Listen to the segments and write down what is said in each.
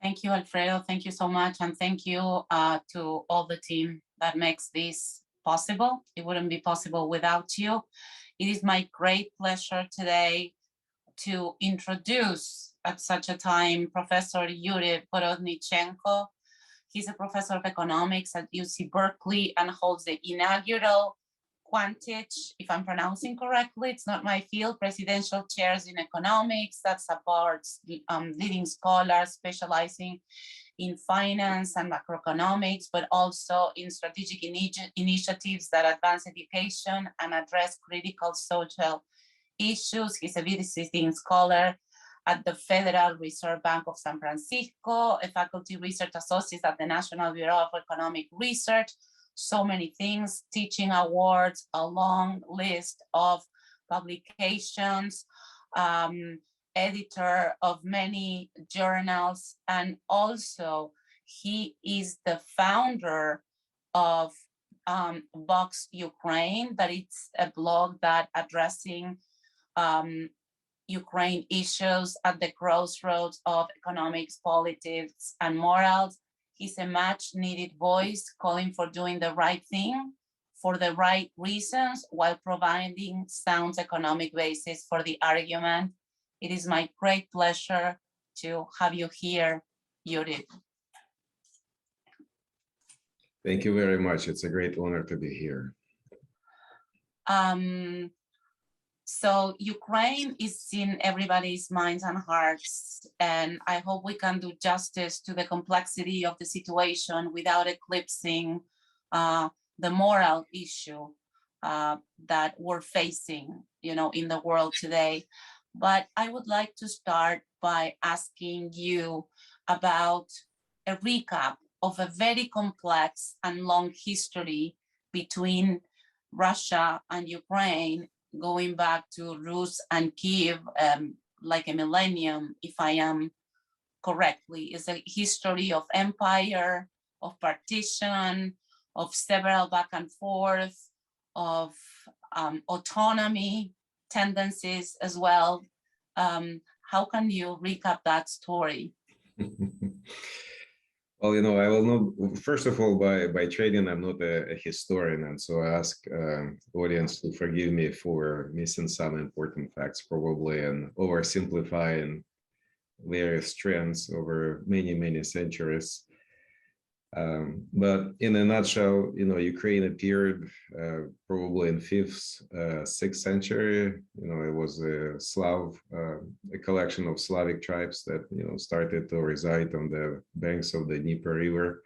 Thank you, Alfredo. Thank you so much. And thank you to all the team that makes this possible. It wouldn't be possible without you. It is my great pleasure today to introduce at such a time Professor Yuriy Gorodnichenko. He's a professor of economics at UC Berkeley and holds the inaugural Quantich, if I'm pronouncing correctly, it's not my field, presidential chairs in economics that supports leading scholars specializing in finance and macroeconomics, but also in strategic initiatives that advance education and address critical social issues. He's a visiting scholar at the Federal Reserve Bank of San Francisco, a faculty research associate at the National Bureau of Economic Research. So many things, teaching awards, a long list of publications, editor of many journals, and also he is the founder of Vox Ukraine, that it's a blog that addressing Ukraine issues at the crossroads of economics, politics, and morals. He's a much needed voice calling for doing the right thing for the right reasons while providing sound economic basis for the argument. It is my great pleasure to have you here, Yuriy. Thank you very much. It's a great honor to be here. So Ukraine is in everybody's minds and hearts, and I hope we can do justice to the complexity of the situation without eclipsing the moral issue that we're facing, in the world today. But I would like to start by asking you about a recap of a very complex and long history between Russia and Ukraine, going back to Rus and Kiev, like a millennium, if I am correctly. Is a history of empire, of partition, of several back and forth, of autonomy tendencies as well. How can you recap that story? Well, I will not, first of all, by training, I'm not a historian. And so I ask audience to forgive me for missing some important facts, probably, and oversimplifying various trends over many, many centuries. But in a nutshell, Ukraine appeared probably in 5th, 6th century. It was a collection of Slavic tribes that, started to reside on the banks of the Dnieper River.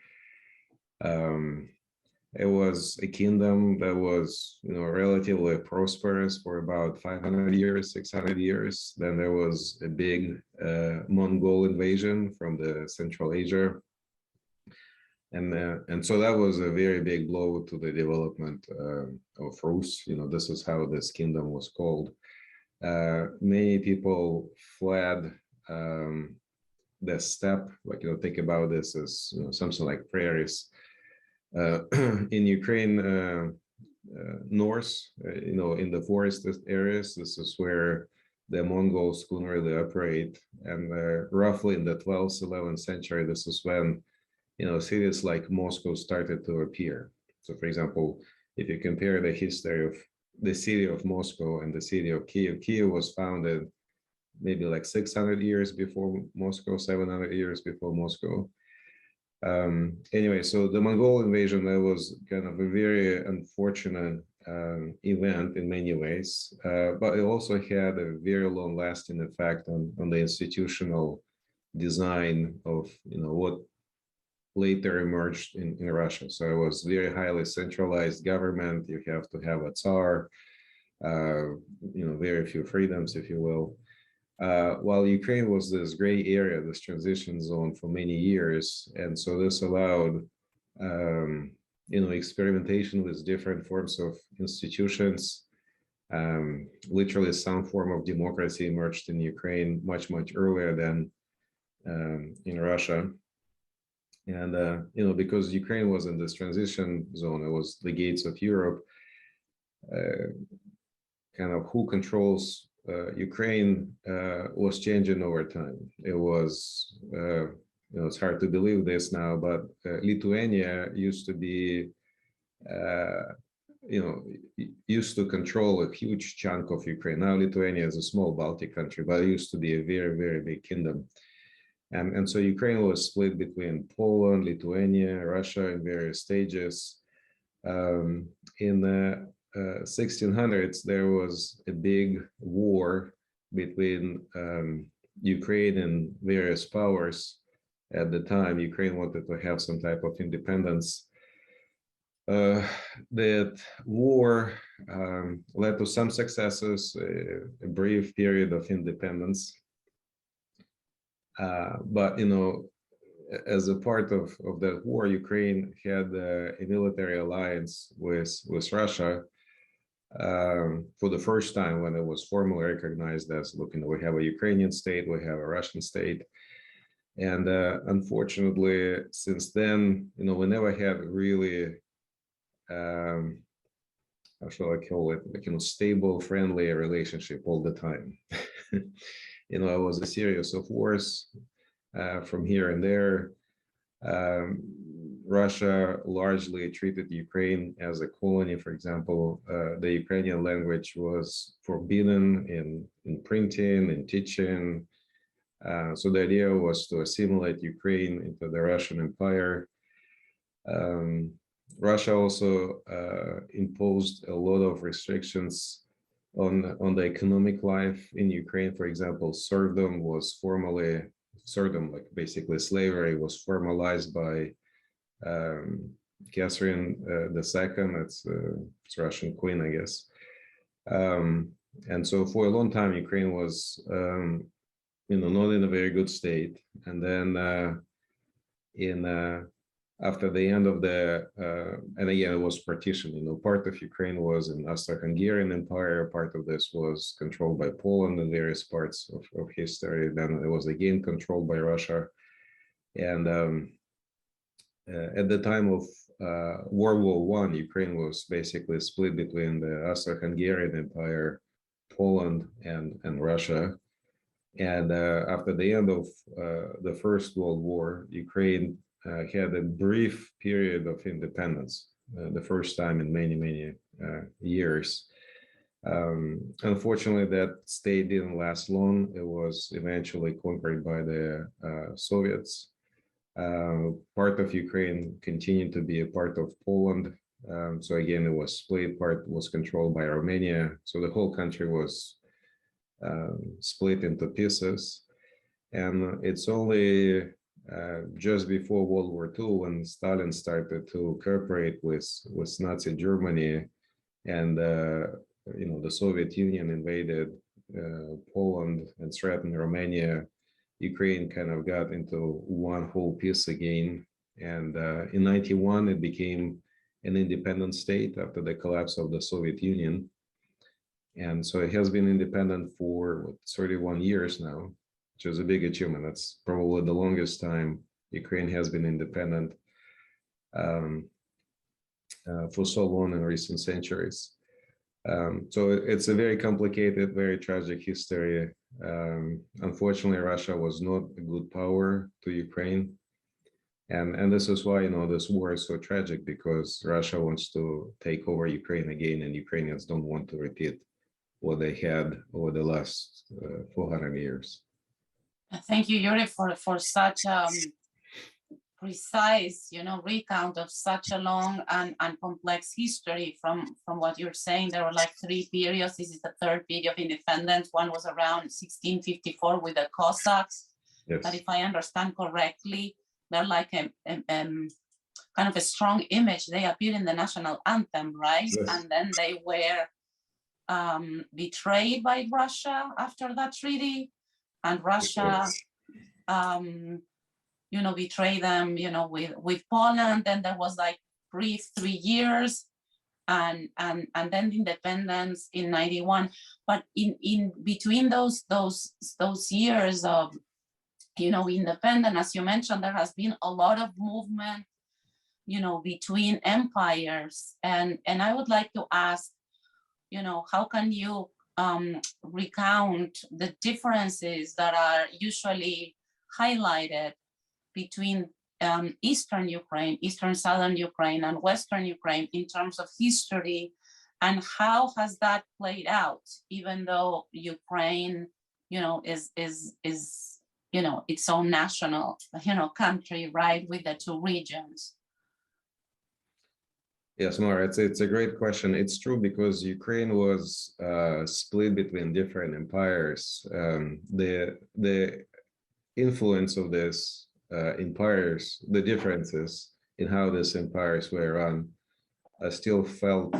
It was a kingdom that was, relatively prosperous for about 500 years, 600 years. Then there was a big Mongol invasion from the Central Asia. And so that was a very big blow to the development of Rus. This is how this kingdom was called. Many people fled the steppe, think about this as something like prairies. In Ukraine, north, in the forested areas, this is where the Mongols couldn't really operate. And roughly in the 12th, 11th century, this is when cities like Moscow started to appear. So, for example, if you compare the history of the city of Moscow and the city of Kiev, Kiev was founded maybe like 600 years before Moscow, 700 years before Moscow. Anyway, so the Mongol invasion, that was kind of a very unfortunate event in many ways, but it also had a very long-lasting effect on the institutional design of what later emerged in Russia. So it was very highly centralized government. You have to have a Tsar, very few freedoms, if you will. While Ukraine was this gray area, this transition zone for many years. And so this allowed, experimentation with different forms of institutions. Literally some form of democracy emerged in Ukraine much, much earlier than in Russia. And, because Ukraine was in this transition zone, it was the gates of Europe, kind of who controls Ukraine was changing over time. It was it's hard to believe this now, but Lithuania used to be, used to control a huge chunk of Ukraine. Now Lithuania is a small Baltic country, but it used to be a very, very big kingdom. And so Ukraine was split between Poland, Lithuania, Russia in various stages. In the 1600s, there was a big war between Ukraine and various powers. At the time, Ukraine wanted to have some type of independence. That war led to some successes, a brief period of independence. But, as a part of that war, Ukraine had a military alliance with Russia for the first time when it was formally recognized as, look, we have a Ukrainian state, we have a Russian state. And unfortunately, since then, we never had really, how shall I call it, stable, friendly relationship all the time. It was a series of wars from here and there. Russia largely treated Ukraine as a colony. For example, the Ukrainian language was forbidden in printing, in teaching. So the idea was to assimilate Ukraine into the Russian Empire. Russia also imposed a lot of restrictions on the economic life in Ukraine. For example, serfdom, like basically slavery, was formalized by Catherine II. It's Russian queen, I guess. And so for a long time, Ukraine was, not in a very good state. And then after the end of the, and again, it was partitioned, part of Ukraine was in Austro-Hungarian Empire, part of this was controlled by Poland in various parts of history, then it was again controlled by Russia. And at the time of World War I, Ukraine was basically split between the Austro-Hungarian Empire, Poland, and Russia. And after the end of the First World War, Ukraine had a brief period of independence, the first time in many, many years. Unfortunately, that state didn't last long. It was eventually conquered by the Soviets. Part of Ukraine continued to be a part of Poland. So again, it was split, part was controlled by Romania. So the whole country was split into pieces. And it's only just before World War II when Stalin started to cooperate with Nazi Germany, and the Soviet Union invaded Poland and threatened Romania, Ukraine kind of got into one whole piece again. And in 91, it became an independent state after the collapse of the Soviet Union. And so it has been independent for 31 years now, which is a big achievement. That's probably the longest time Ukraine has been independent for so long in recent centuries. So it's a very complicated, very tragic history. Unfortunately, Russia was not a good power to Ukraine. And this is why, this war is so tragic, because Russia wants to take over Ukraine again, and Ukrainians don't want to repeat what they had over the last 400 years. Thank you, Yuriy, for such precise, recount of such a long and complex history. From what you're saying, there were like 3 periods. This is the 3rd period of independence. One was around 1654 with the Cossacks. Yes. But if I understand correctly, they're like a kind of a strong image. They appear in the national anthem, right? Yes. And then they were betrayed by Russia after that treaty, and Russia, betrayed them, with Poland. Then there was like brief 3 years, and then independence in 91. But in between those years of, independence, as you mentioned, there has been a lot of movement, between empires, and I would like to ask, how can you recount the differences that are usually highlighted between Eastern Ukraine, Eastern Southern Ukraine, and Western Ukraine in terms of history, and how has that played out? Even though Ukraine, is its own national, country, right, with the two regions. Yes, Mara, it's a great question. It's true because Ukraine was split between different empires. The influence of this empires, the differences in how these empires were run, still felt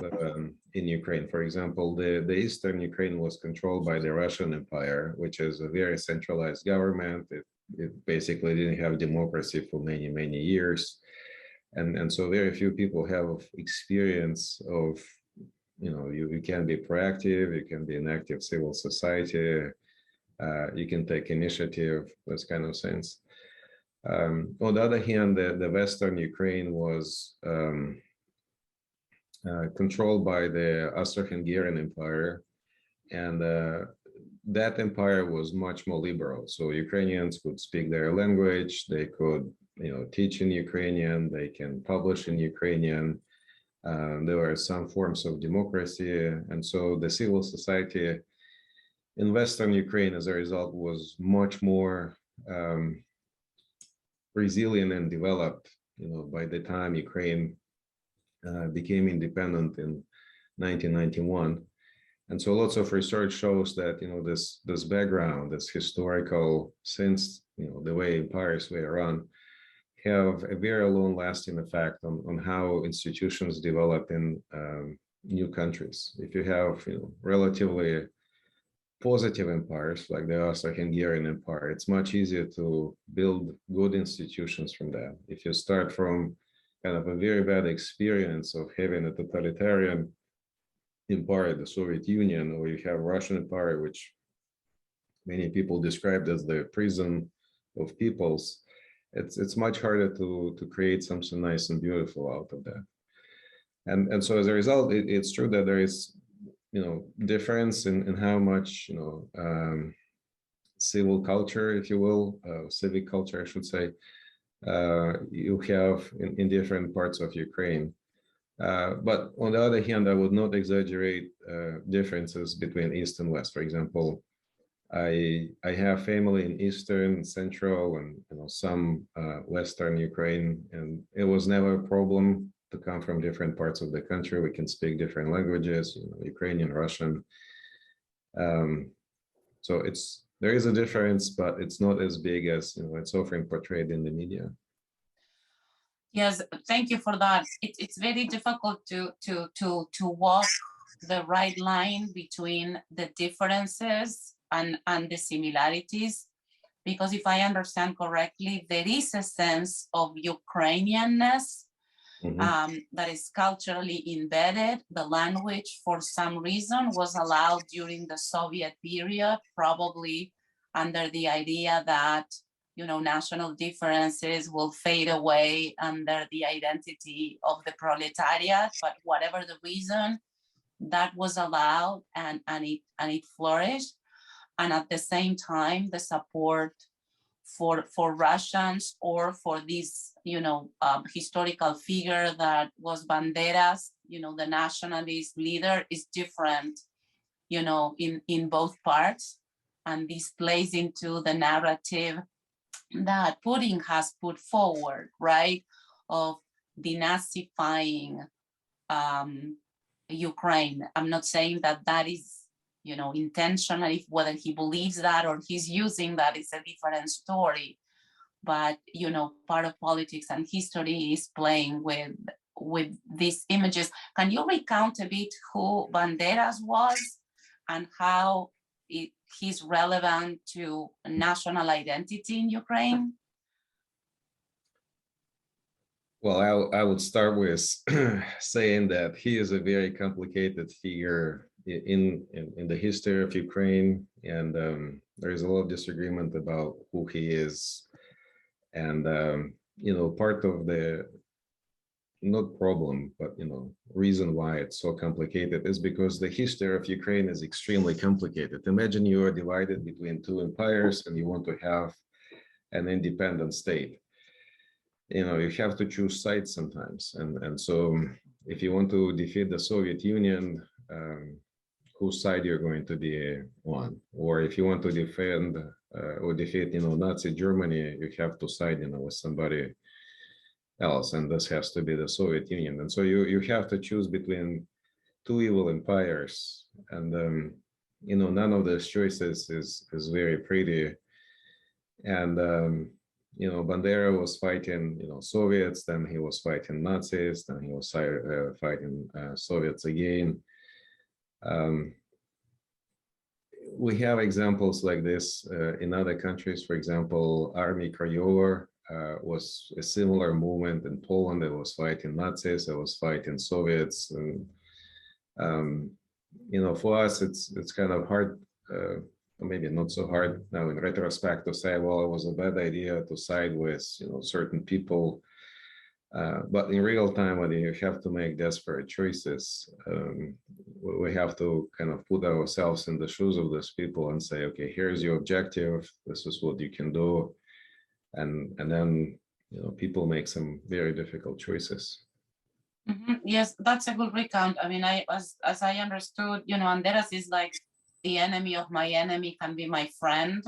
in Ukraine. For example, the Eastern Ukraine was controlled by the Russian Empire, which is a very centralized government. It basically didn't have democracy for many, many years. And so very few people have experience of, you can be proactive, you can be an active civil society, you can take initiative, this kind of sense. On the other hand, the Western Ukraine was controlled by the Austro-Hungarian Empire, and that empire was much more liberal. So Ukrainians could speak their language, they could teach in Ukrainian, they can publish in Ukrainian. There were some forms of democracy. And so the civil society in Western Ukraine, as a result, was much more resilient and developed, by the time Ukraine became independent in 1991. And so lots of research shows that, this background, this historical sense, the way empires were run, have a very long lasting effect on how institutions develop in new countries. If you have relatively positive empires like the Austro-Hungarian Empire, it's much easier to build good institutions from that. If you start from kind of a very bad experience of having a totalitarian empire, the Soviet Union, or you have Russian Empire, which many people described as the prison of peoples, it's much harder to create something nice and beautiful out of that. And so as a result, it's true that there is difference in how much civil culture, if you will, civic culture, I should say, you have in different parts of Ukraine. But on the other hand, I would not exaggerate differences between East and West. For example, I have family in Eastern, Central, and some Western Ukraine, and it was never a problem to come from different parts of the country. We can speak different languages, Ukrainian, Russian. So there is a difference, but it's not as big as it's often portrayed in the media. Yes, thank you for that. It's very difficult to walk the right line between the differences and the similarities, because if I understand correctly, there is a sense of Ukrainianness that is culturally embedded. The language, for some reason, was allowed during the Soviet period, probably under the idea that national differences will fade away under the identity of the proletariat. But whatever the reason, that was allowed and it flourished. And at the same time, the support for Russians or for this, historical figure that was Banderas, the nationalist leader, is different, in both parts. And this plays into the narrative that Putin has put forward, right, of denazifying Ukraine. I'm not saying that is intentionally, whether he believes that or he's using that is a different story. But part of politics and history is playing with these images. Can you recount a bit who Banderas was and how he's relevant to national identity in Ukraine? Well, I would start with saying that he is a very complicated figure in the history of Ukraine, and there is a lot of disagreement about who he is. And part of the not problem, but reason why it's so complicated is because the history of Ukraine is extremely complicated. Imagine you are divided between two empires and you want to have an independent state. you have to choose sides sometimes. And so if you want to defeat the Soviet Union, whose side you're going to be on, or if you want to defend or defeat, Nazi Germany, you have to side, with somebody else, and this has to be the Soviet Union. And so you have to choose between two evil empires, and none of those choices is very pretty. And Bandera was fighting, Soviets, then he was fighting Nazis, then he was fighting Soviets again. We have examples like this in other countries. For example, Army Krajowa was a similar movement in Poland. It was fighting Nazis, it was fighting Soviets. And, for us, it's kind of hard, maybe not so hard now in retrospect to say, well, it was a bad idea to side with, certain people. But in real time, when you have to make desperate choices, we have to kind of put ourselves in the shoes of these people and say, okay, here's your objective. This is what you can do. And then, people make some very difficult choices. Yes, that's a good recount. I mean, as I understood, Banderas is like the enemy of my enemy can be my friend.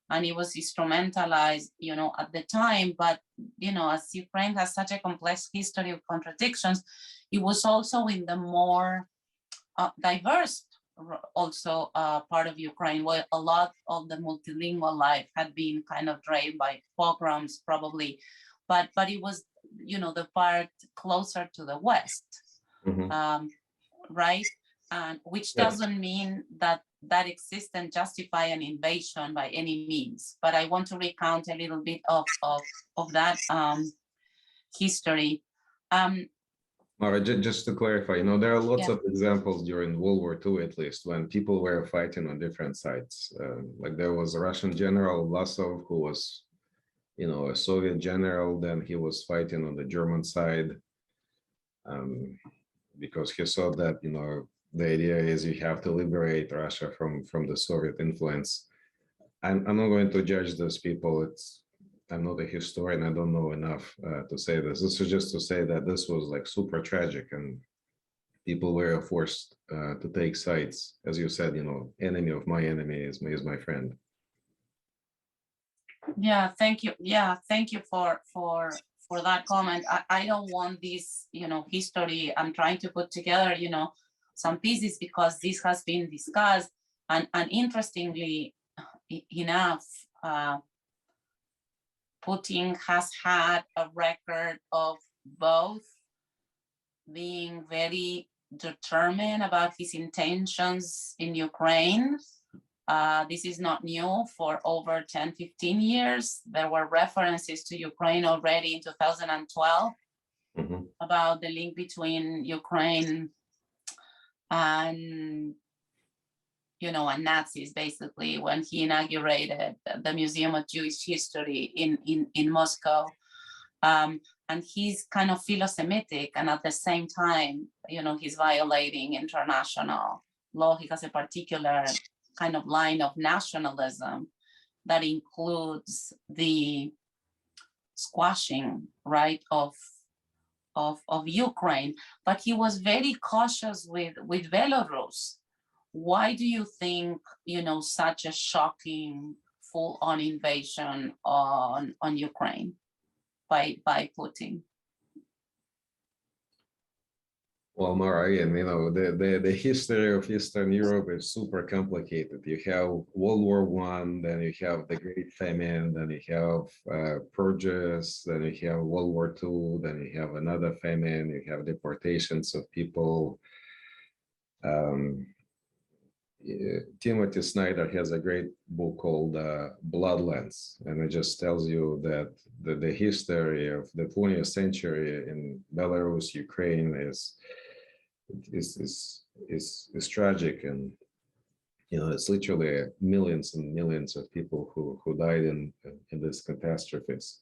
And it was instrumentalized, at the time. But, as Ukraine has such a complex history of contradictions, it was also in the more diverse also part of Ukraine, where a lot of the multilingual life had been kind of drained by pogroms, probably. But it was, the part closer to the West, right? And which doesn't mean that exists and justify an invasion by any means. But I want to recount a little bit of that history. Mara, just to clarify, there are lots of examples during World War II, at least, when people were fighting on different sides. Like there was a Russian general, Vlasov, who was, a Soviet general. Then he was fighting on the German side because he saw that, the idea is you have to liberate Russia from the Soviet influence. I'm not going to judge those people. I'm not a historian. I don't know enough to say this. This is just to say that this was like super tragic, and people were forced to take sides. As you said, enemy of my enemy is my friend. Yeah, thank you. Yeah, thank you for that comment. I don't want this, history. I'm trying to put together, some pieces because this has been discussed, and interestingly enough, Putin has had a record of both being very determined about his intentions in Ukraine. This is not new. For over 10, 15 years, there were references to Ukraine already in 2012 about the link between Ukraine and and Nazis, basically, when he inaugurated the Museum of Jewish History in Moscow. And he's kind of philo-Semitic, and at the same time, he's violating international law. He has a particular kind of line of nationalism that includes the squashing, right, of Ukraine. But he was very cautious with Belarus. Why do you think, such a shocking full-on invasion on Ukraine by Putin? Well, Mara, again, the history of Eastern Europe is super complicated. You have World War I, then you have the Great Famine, then you have purges, then you have World War II, then you have another famine, you have deportations of people. Timothy Snyder has a great book called Bloodlands, and it just tells you that the history of the 20th century in Belarus, Ukraine is tragic, and it's literally millions and millions of people who died in these catastrophes.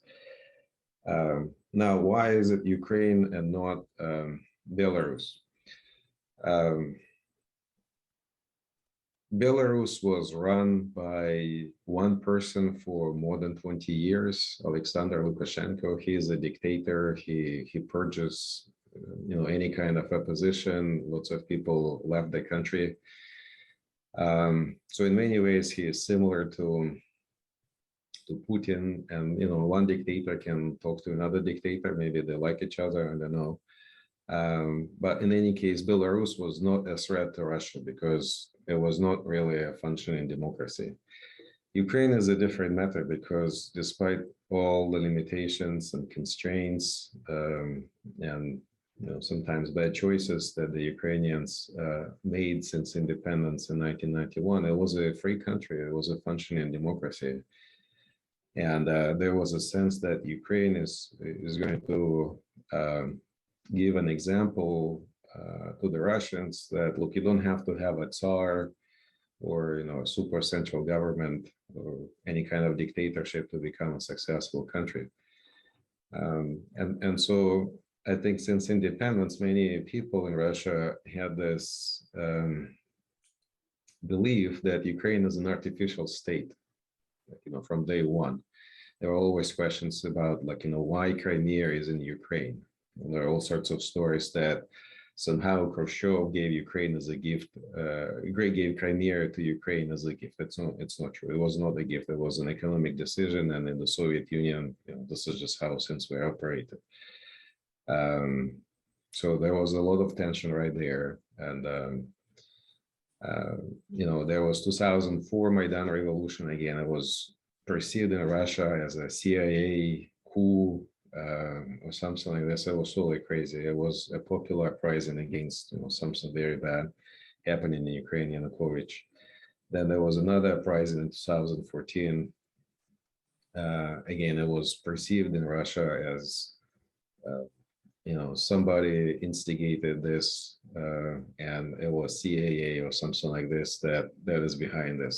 Now, why is it Ukraine and not Belarus? Belarus was run by one person for more than 20 years, Alexander Lukashenko. He is a dictator. He purges, any kind of opposition. Lots of people left the country. So in many ways, he is similar to Putin. And one dictator can talk to another dictator. Maybe they like each other. I don't know. But in any case, Belarus was not a threat to Russia because it was not really a functioning democracy. Ukraine is a different matter because despite all the limitations and constraints and sometimes bad choices that the Ukrainians made since independence in 1991, it was a free country. It was a functioning democracy. And there was a sense that Ukraine is going to give an example to the Russians that, look, you don't have to have a Tsar or a super central government or any kind of dictatorship to become a successful country. And so I think since independence, many people in Russia had this belief that Ukraine is an artificial state, from day one. There were always questions about, why Crimea is in Ukraine. And there are all sorts of stories that somehow Khrushchev gave Ukraine as a gift, gave Crimea to Ukraine as a gift. It's not true. It was not a gift. It was an economic decision. And in the Soviet Union, this is just how since we operated. So there was a lot of tension right there. And, there was 2004 Maidan Revolution. Again, it was perceived in Russia as a CIA coup or something like this. It was totally crazy. It was a popular uprising against something very bad happening in Ukraine, Yanukovych. Then there was another uprising in 2014. Again, it was perceived in Russia as somebody instigated this and it was CIA or something like this that is behind this.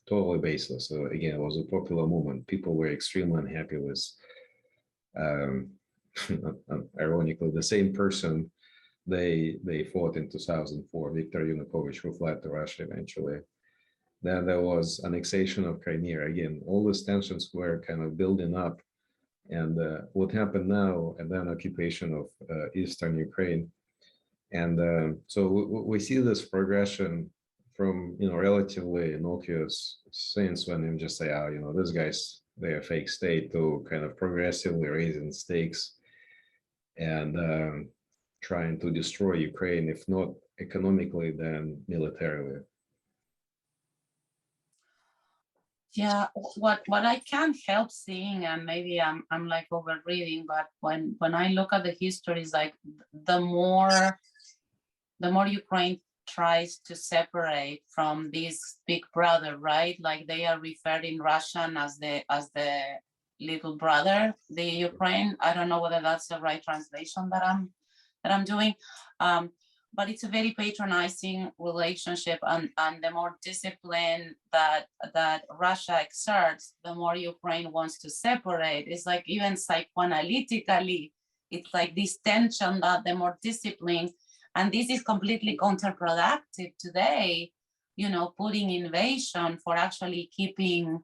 Totally baseless. So again, it was a popular movement. People were extremely unhappy with ironically the same person they fought in 2004, Viktor Yanukovych, who fled to Russia eventually. Then there was annexation of Crimea. Again, all these tensions were kind of building up. And what happened now, and then occupation of Eastern Ukraine. And so we see this progression from, relatively innocuous things when you just say, these guys, they're a fake state, to kind of progressively raising stakes and trying to destroy Ukraine, if not economically, then militarily. Yeah, what I can't help seeing, and maybe I'm like overreading, but when I look at the histories, like the more Ukraine tries to separate from this big brother, right? Like they are referring Russian as the little brother, the Ukraine. I don't know whether that's the right translation that I'm doing. But it's a very patronizing relationship, and the more discipline that Russia exerts, the more Ukraine wants to separate. It's like even psychoanalytically, it's like this tension that the more discipline, and this is completely counterproductive today, putting invasion for actually keeping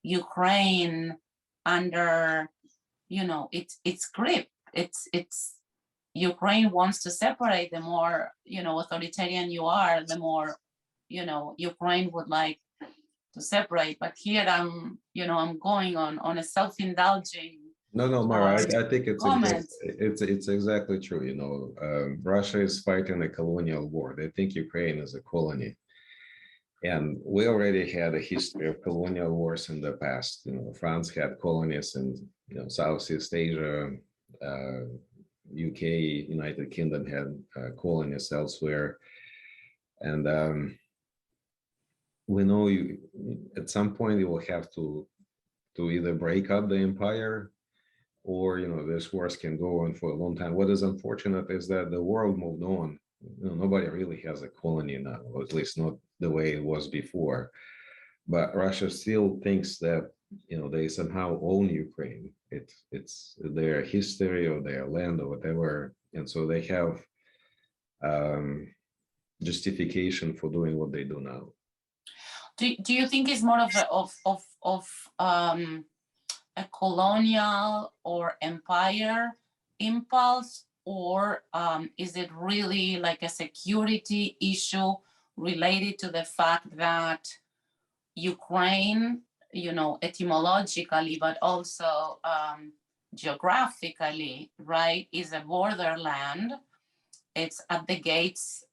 Ukraine under, its grip. It's Ukraine wants to separate. The more authoritarian you are, the more Ukraine would like to separate. But here I'm going on a self-indulging. No, Mara, I think it's exactly true. Russia is fighting a colonial war. They think Ukraine is a colony. And we already had a history of colonial wars in the past. France had colonies in Southeast Asia. UK, United Kingdom had colonies elsewhere. And we know at some point you will have to either break up the empire, or this wars can go on for a long time. What is unfortunate is that the world moved on. Nobody really has a colony now, or at least not the way it was before. But Russia still thinks that they somehow own Ukraine. It's their history or their land or whatever, and so they have justification for doing what they do now. Do you think it's more of a colonial or empire impulse, or is it really like a security issue related to the fact that Ukraine, etymologically, but also geographically, right, is a borderland? It's at the gates,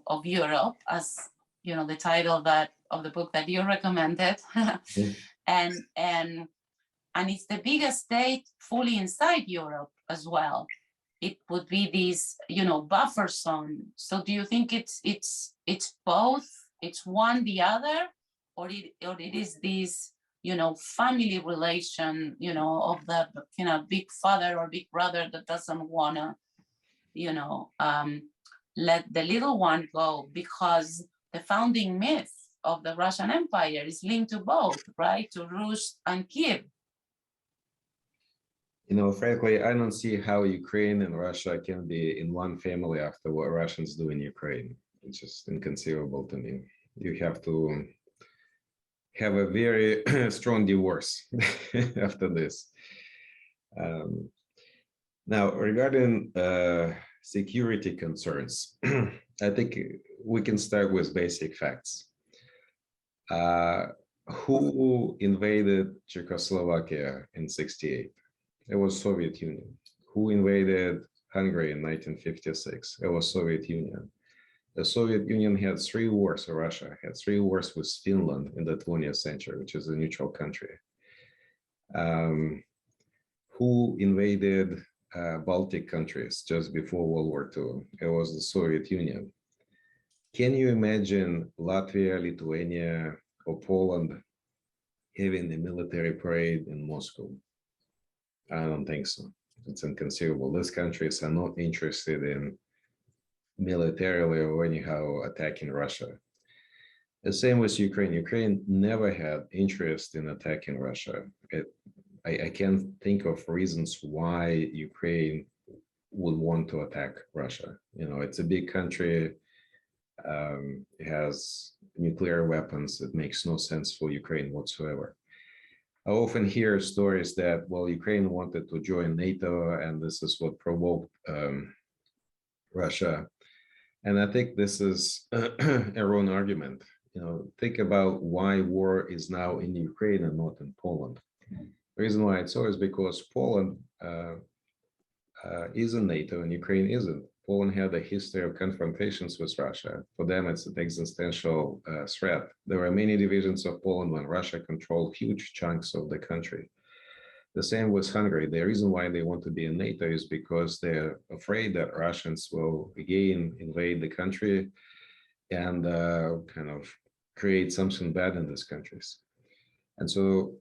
of Europe, as the title of the book that you recommended, and it's the biggest state fully inside Europe as well. It would be this, buffer zone. So do you think it's both? It's one the other, or it is this, family relation, of the big father or big brother that doesn't wanna, let the little one go, because the founding myth of the Russian Empire is linked to both, right? To Rus and Kiev. Frankly, I don't see how Ukraine and Russia can be in one family after what Russians do in Ukraine. It's just inconceivable to me. You have to have a very strong divorce after this. Now, regarding security concerns, I think we can start with basic facts. Who invaded Czechoslovakia in '68? It was Soviet Union. Who invaded Hungary in 1956? It was Soviet Union. The Soviet Union had 3 wars, or Russia had 3 wars with Finland in the 20th century, which is a neutral country. Who invaded Baltic countries just before World War II? It was the Soviet Union. Can you imagine Latvia, Lithuania, or Poland having a military parade in Moscow? I don't think so. It's inconceivable. These countries are not interested in militarily or anyhow attacking Russia. The same with Ukraine. Ukraine never had interest in attacking Russia. I can't think of reasons why Ukraine would want to attack Russia. It's a big country. It has nuclear weapons. It makes no sense for Ukraine whatsoever. I often hear stories that, well, Ukraine wanted to join NATO and this is what provoked Russia. And I think this is a wrong argument. Think about why war is now in Ukraine and not in Poland. The reason why it's so is because Poland is in NATO and Ukraine isn't. Poland had a history of confrontations with Russia. For them, it's an existential threat. There were many divisions of Poland when Russia controlled huge chunks of the country. The same with Hungary. The reason why they want to be in NATO is because they're afraid that Russians will again invade the country and kind of create something bad in these countries. And so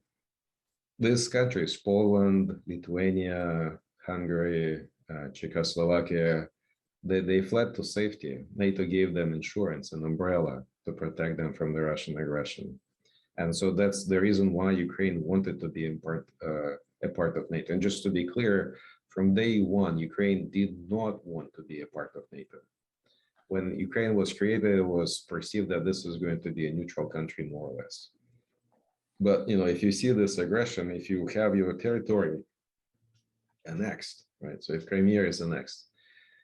these countries, Poland, Lithuania, Hungary, Czechoslovakia, they fled to safety. NATO gave them insurance, an umbrella to protect them from the Russian aggression. And so that's the reason why Ukraine wanted to be a part of NATO. And just to be clear, from day one, Ukraine did not want to be a part of NATO. When Ukraine was created, it was perceived that this is going to be a neutral country, more or less. But if you see this aggression, if you have your territory annexed, right? So if Crimea is annexed,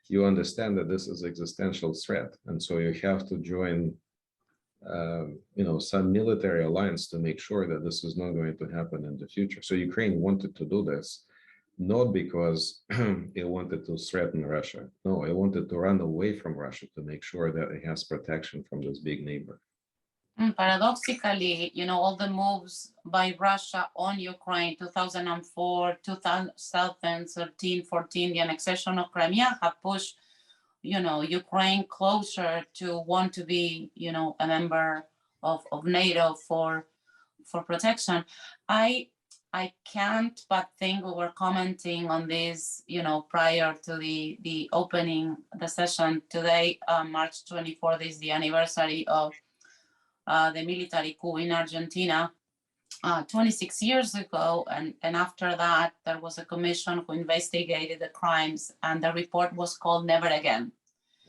you understand that this is existential threat, and so you have to join some military alliance to make sure that this is not going to happen in the future. So Ukraine wanted to do this, not because it wanted to threaten Russia. No, it wanted to run away from Russia to make sure that it has protection from this big neighbor. Paradoxically, all the moves by Russia on Ukraine, 2004, 2013, 14, the annexation of Crimea have pushed, Ukraine closer to want to be, a member of NATO for protection. I can't but think we were commenting on this, prior to the opening the session today, March 24th is the anniversary of the military coup in Argentina 26 years ago. And after that, there was a commission who investigated the crimes, and the report was called Never Again.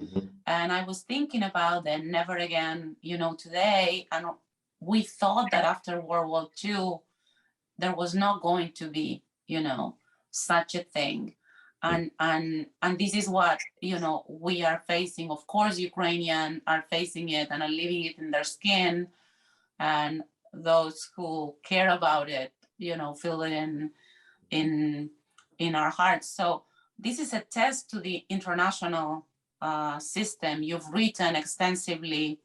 Mm-hmm. And I was thinking about the Never Again, today, and we thought that after World War II, there was not going to be, such a thing. And this is what, we are facing. Of course, Ukrainians are facing it and are living it in their skin. And those who care about it, feel it in our hearts. So this is a test to the international system. You've written extensively,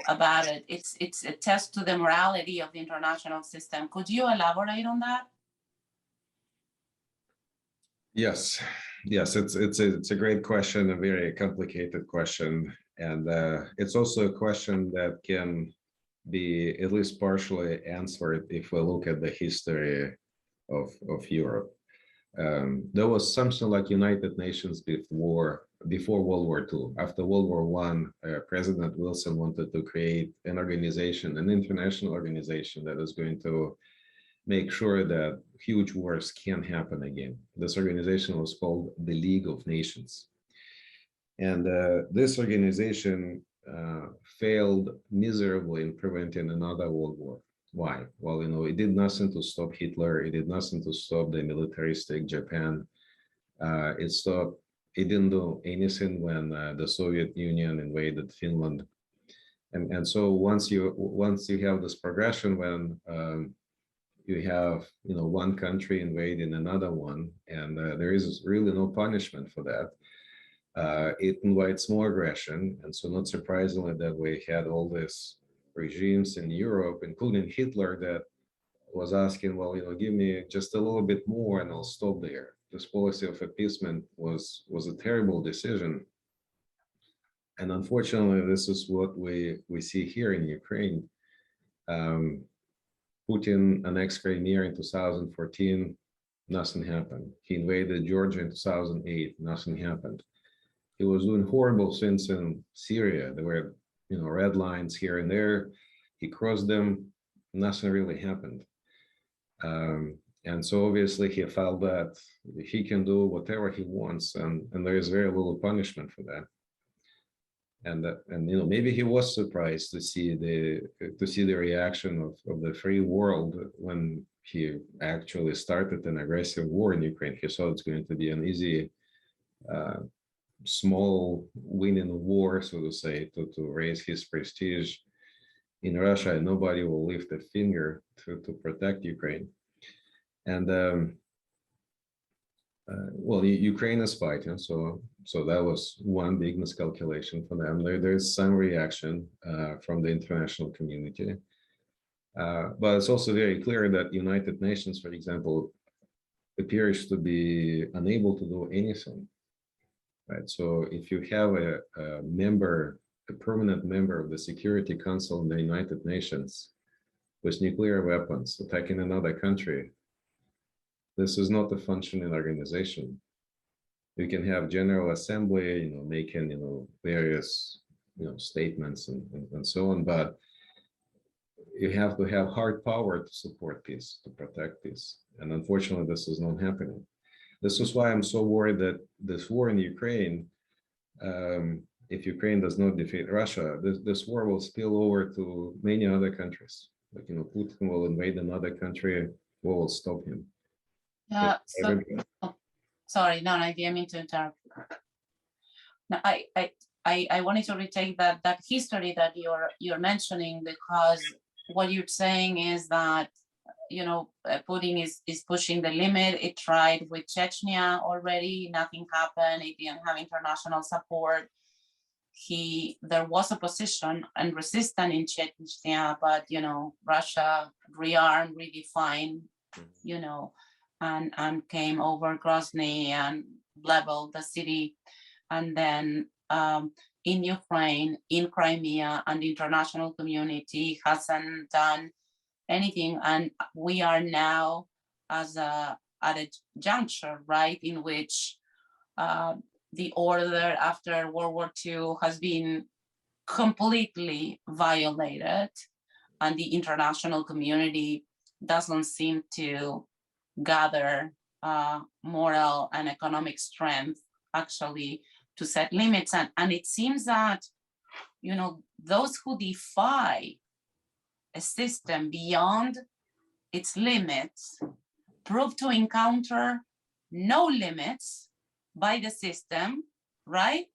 about it. It's a test to the morality of the international system. Could you elaborate on that? Yes, it's a great question, a very complicated question, and it's also a question that can be at least partially answered if we look at the history of Europe. There was something like United Nations before World War II. After World War I, President Wilson wanted to create an organization, an international organization that is going to make sure that huge wars can't happen again. This organization was called the League of Nations. And this organization failed miserably in preventing another world war. Why? Well, it did nothing to stop Hitler. It did nothing to stop the militaristic Japan. It didn't do anything when the Soviet Union invaded Finland. And so once you have this progression when you have one country invading another one, and there is really no punishment for that. It invites more aggression, and so not surprisingly that we had all these regimes in Europe, including Hitler, that was asking, well, give me just a little bit more and I'll stop there. This policy of appeasement was a terrible decision. And unfortunately, this is what we see here in Ukraine. Putin annexed Crimea in 2014, nothing happened. He invaded Georgia in 2008, nothing happened. He was doing horrible things in Syria. There were, red lines here and there. He crossed them, nothing really happened. And so obviously he felt that he can do whatever he wants, and there is very little punishment for that. And maybe he was surprised to see the reaction of the free world when he actually started an aggressive war in Ukraine. He thought it's going to be an easy, small win in the war, so to say, to raise his prestige in Russia, and nobody will lift a finger to protect Ukraine. And well, Ukraine is fighting, so that was one big miscalculation for them. There's some reaction from the international community, but it's also very clear that United Nations, for example, appears to be unable to do anything. Right. So if you have a permanent member of the Security Council in the United Nations with nuclear weapons attacking another country, this is not a functioning organization. You can have General Assembly, making, various, statements and so on, but you have to have hard power to support peace, to protect peace. And unfortunately, this is not happening. This is why I'm so worried that this war in Ukraine, if Ukraine does not defeat Russia, this war will spill over to many other countries. Like, Putin will invade another country, will stop him. Yeah. So, sorry, no, I didn't mean to interrupt. No, I wanted to retake that history that you're mentioning, because what you're saying is that Putin is pushing the limit. It tried with Chechnya already, nothing happened. It didn't have international support. There was opposition and resistance in Chechnya, but Russia rearmed, redefined, and came over Grozny and leveled the city. And then in Ukraine, in Crimea, and the international community hasn't done anything. And we are now at a juncture, right, in which the order after World War II has been completely violated, and the international community doesn't seem to gather moral and economic strength actually to set limits. And it seems that those who defy a system beyond its limits proved to encounter no limits by the system, right?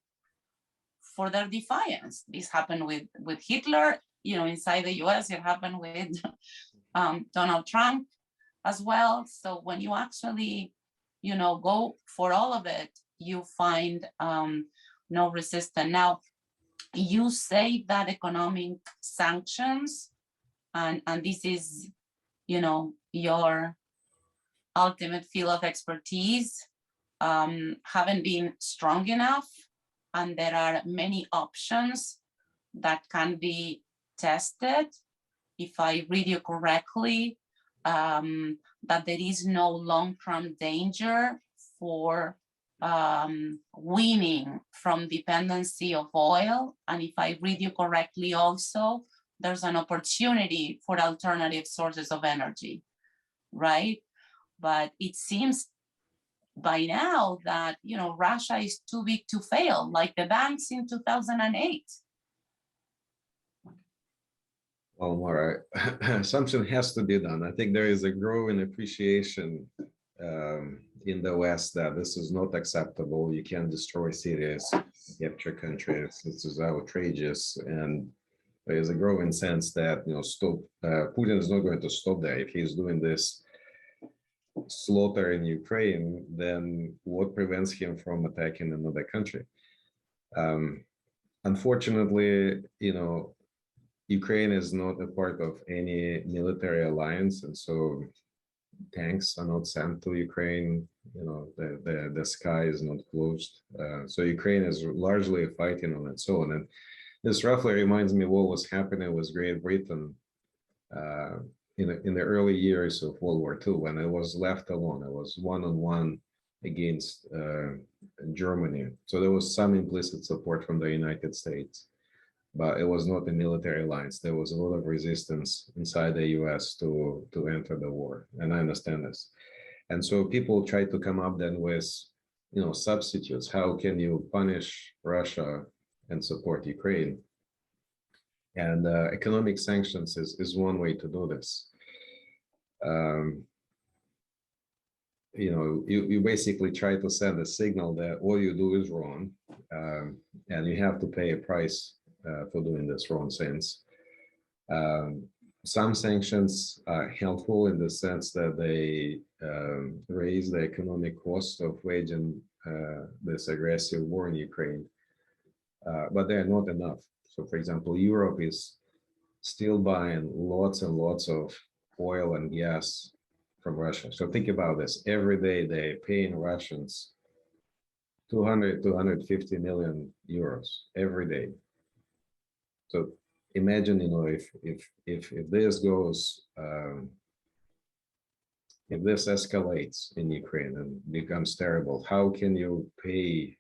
For their defiance. This happened with Hitler, inside the US, it happened with Donald Trump as well. So when you actually, go for all of it, you find no resistance. Now, you say that economic sanctions, and this is, your ultimate field of expertise, haven't been strong enough, and there are many options that can be tested. If I read you correctly, that there is no long-term danger for weaning from dependency of oil. And if I read you correctly also, there's an opportunity for alternative sources of energy, right? But it seems by now that, Russia is too big to fail, like the banks in 2008. Well, Maura, something has to be done. I think there is a growing appreciation in the West that this is not acceptable. You can't destroy cities, capture countries. This is outrageous. And there is a growing sense that, Putin is not going to stop there. If he's doing this slaughter in Ukraine, then what prevents him from attacking another country? Unfortunately, Ukraine is not a part of any military alliance, and so tanks are not sent to Ukraine. The sky is not closed, so Ukraine is largely fighting on its own. And this roughly reminds me what was happening with Great Britain in the early years of World War II, when it was left alone. It was one-on-one against Germany. So there was some implicit support from the United States, but it was not a military alliance. There was a lot of resistance inside the US to enter the war, and I understand this. And so people try to come up then with, substitutes. How can you punish Russia and support Ukraine? And economic sanctions is one way to do this. You basically try to send a signal that all you do is wrong, and you have to pay a price for doing this wrong things. Some sanctions are helpful in the sense that they raise the economic cost of waging this aggressive war in Ukraine, but they're not enough. So, for example, Europe is still buying lots and lots of oil and gas from Russia. So think about this. Every day they're paying Russians 200, 250 million euros every day. So imagine, if this goes, if this escalates in Ukraine and becomes terrible, how can you pay,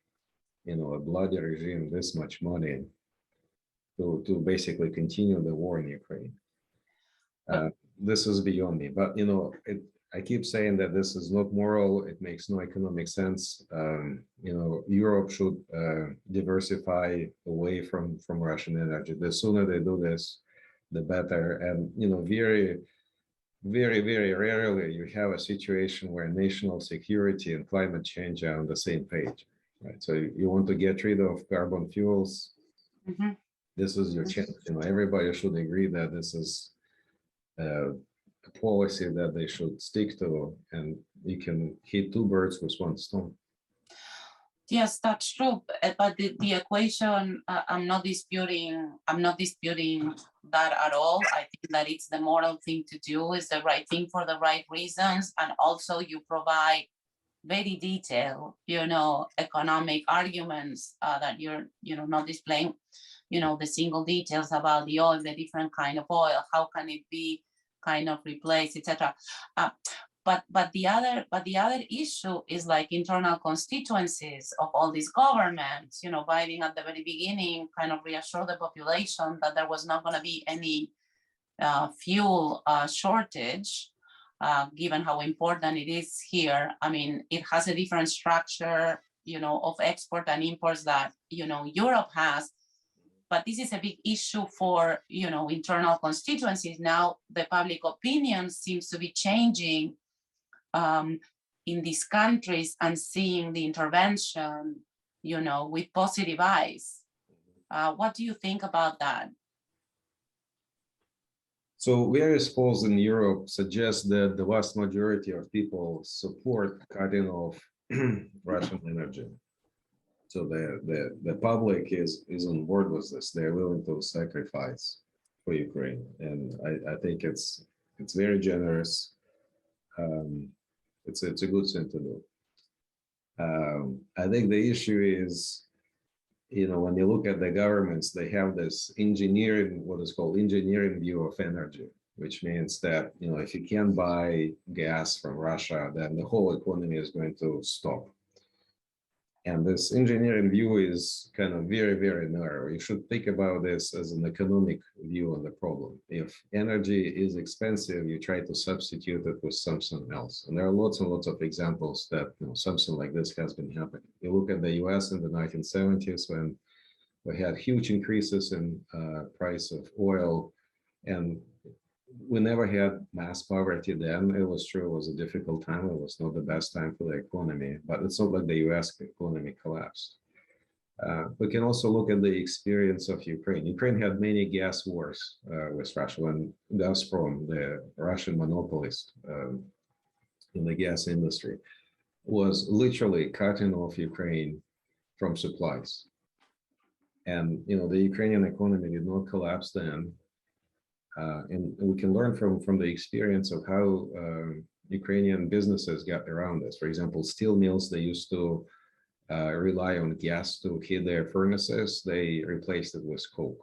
a bloody regime this much money to basically continue the war in Ukraine? This is beyond me, but I keep saying that this is not moral. It makes no economic sense. Europe should diversify away from Russian energy. The sooner they do this, the better. And very, very, very rarely you have a situation where national security and climate change are on the same page, right? So you want to get rid of carbon fuels. Mm-hmm. This is your chance. Everybody should agree that this is a policy that they should stick to, and you can hit two birds with one stone. Yes, that's true. But the equation, I'm not disputing that at all. I think that it's the moral thing to do, is the right thing for the right reasons, and also you provide very detailed, economic arguments that you're, not displaying, the single details about the oil, the different kind of oil, how can it be kind of replaced, etc. But the other issue is like internal constituencies of all these governments. Biden at the very beginning kind of reassured the population that there was not going to be any fuel shortage, given how important it is here. I mean, it has a different structure, of export and imports that Europe has. but this is a big issue for, internal constituencies. Now the public opinion seems to be changing in these countries and seeing the intervention, with positive eyes. What do you think about that? So various polls in Europe suggest that the vast majority of people support cutting off Russian energy. So the public is on board with this. They're willing to sacrifice for Ukraine, and I think it's very generous. It's a good thing to do. I think the issue is, when you look at the governments, they have this what is called engineering view of energy, which means that, if you can't buy gas from Russia, then the whole economy is going to stop. And this engineering view is kind of very, very narrow. You should think about this as an economic view on the problem. If energy is expensive, you try to substitute it with something else. And there are lots and lots of examples that something like this has been happening. You look at the US in the 1970s when we had huge increases in price of oil, and we never had mass poverty then. It was true, it was a difficult time. It was not the best time for the economy, but it's not like the US economy collapsed. We can also look at the experience of Ukraine. Ukraine had many gas wars with Russia when Gazprom, the Russian monopolist in the gas industry, was literally cutting off Ukraine from supplies. And the Ukrainian economy did not collapse then. And we can learn from the experience of how Ukrainian businesses got around this. For example, steel mills, they used to rely on gas to heat their furnaces. They replaced it with coal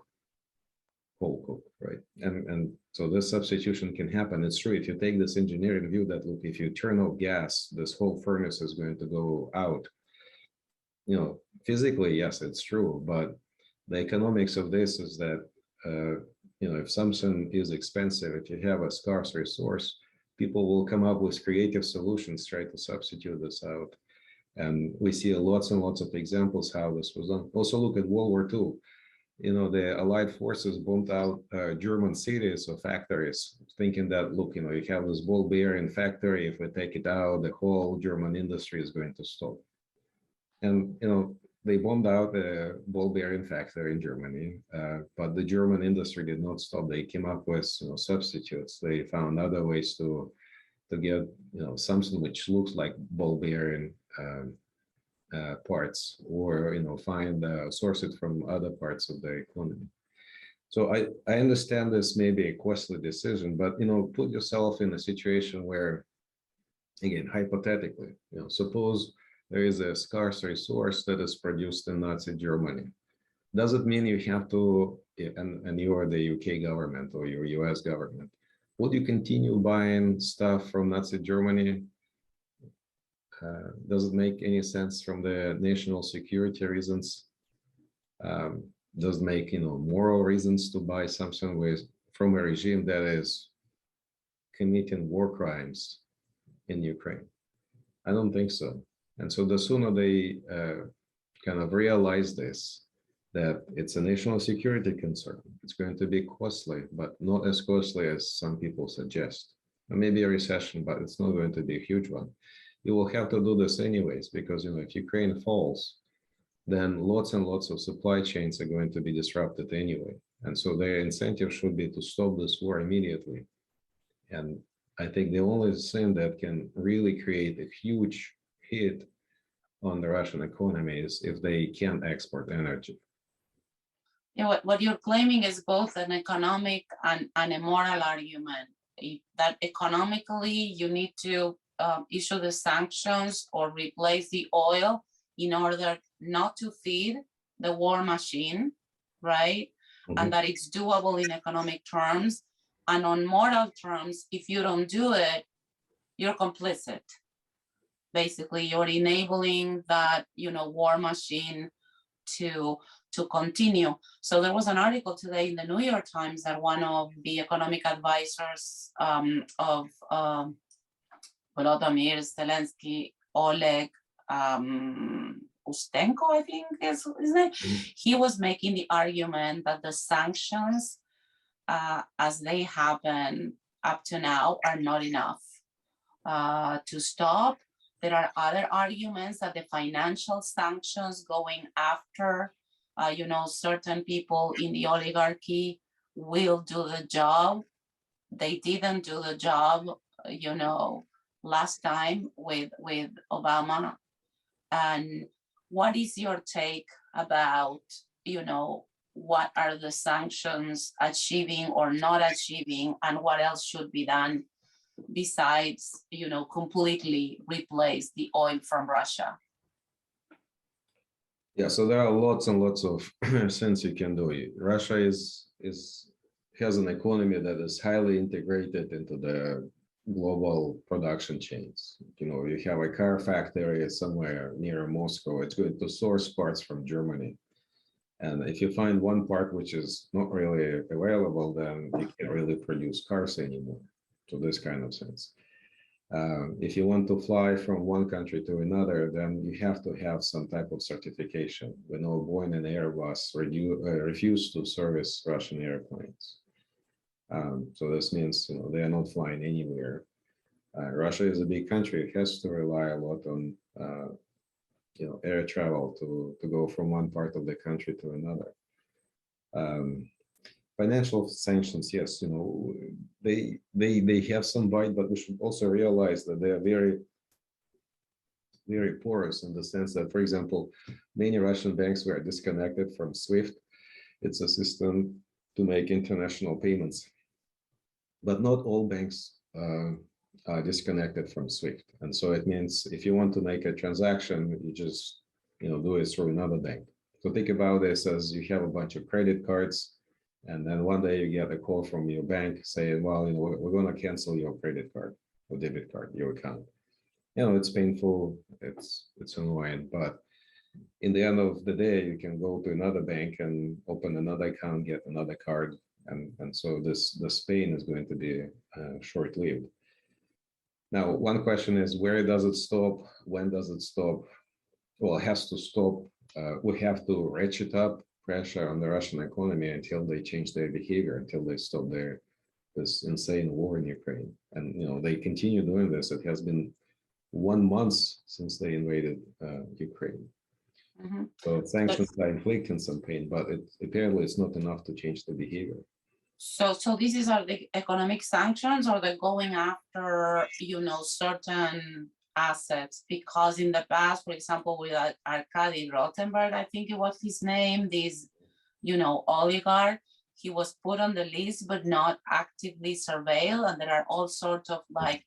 coke, right? And so this substitution can happen. It's true, if you take this engineering view that, look, if you turn off gas, this whole furnace is going to go out. Physically, yes, it's true, but the economics of this is that if something is expensive, if you have a scarce resource, people will come up with creative solutions, try to substitute this out. And we see lots and lots of examples how this was done. Also look at World War II. The Allied forces bombed out German cities or factories, thinking that, look, you have this ball bearing factory, if we take it out, the whole German industry is going to stop. And, they bombed out a ball bearing factory in Germany, but the German industry did not stop. They came up with substitutes. They found other ways to get something which looks like ball bearing parts, or find source it from other parts of the economy. So I understand this may be a costly decision, but put yourself in a situation where, again, hypothetically, suppose there is a scarce resource that is produced in Nazi Germany. Does it mean you have to, and you are the UK government or your US government, would you continue buying stuff from Nazi Germany? Does it make any sense from the national security reasons? Does it make moral reasons to buy something from a regime that is committing war crimes in Ukraine? I don't think so. And so the sooner they kind of realize this, that it's a national security concern, it's going to be costly, but not as costly as some people suggest. Maybe a recession, but it's not going to be a huge one. You will have to do this anyways, because if Ukraine falls, then lots and lots of supply chains are going to be disrupted anyway. And so their incentive should be to stop this war immediately. And I think the only thing that can really create a huge hit on the Russian economy is if they can't export energy. Yeah, what you're claiming is both an economic and a moral argument. That economically you need to issue the sanctions or replace the oil in order not to feed the war machine, right? Mm-hmm. And that it's doable in economic terms. And on moral terms, if you don't do it, you're complicit. Basically, you're enabling that, war machine to continue. So there was an article today in the New York Times that one of the economic advisors of Volodymyr Zelensky, Oleg, Ustenko, I think is his name. He was making the argument that the sanctions, as they happen up to now, are not enough to stop. There are other arguments that the financial sanctions going after, certain people in the oligarchy will do the job. They didn't do the job, last time with Obama. And what is your take about, what are the sanctions achieving or not achieving, and what else should be done besides, completely replace the oil from Russia? Yeah, so there are lots and lots of things you can do. Russia has an economy that is highly integrated into the global production chains. You have a car factory somewhere near Moscow. It's going to source parts from Germany. And if you find one part which is not really available, then you can't really produce cars anymore. So this kind of sense. If you want to fly from one country to another, then you have to have some type of certification. We know Boeing and Airbus refuse to service Russian airplanes. So this means they are not flying anywhere. Russia is a big country; it has to rely a lot on air travel to go from one part of the country to another. Financial sanctions, yes, they have some bite, but we should also realize that they are very, very porous in the sense that, for example, many Russian banks were disconnected from SWIFT. It's a system to make international payments, but not all banks are disconnected from SWIFT. And so it means if you want to make a transaction, you just do it through another bank. So think about this as you have a bunch of credit cards, and then one day you get a call from your bank saying, well, we're going to cancel your credit card or debit card, your account. It's painful, it's annoying, but in the end of the day, you can go to another bank and open another account, get another card. And so this pain is going to be short-lived. Now, one question is, where does it stop? When does it stop? Well, it has to stop. We have to ratchet up pressure on the Russian economy until they change their behavior, until they stop this insane war in Ukraine. And they continue doing this. It has been 1 month since they invaded Ukraine. Mm-hmm. So sanctions are inflicting some pain, but apparently it's not enough to change the behavior. So these are the economic sanctions, or they're going after, certain assets? Because in the past, for example, with Arkady Rotenberg, I think it was his name, this, oligarch, he was put on the list, but not actively surveilled. And there are all sorts of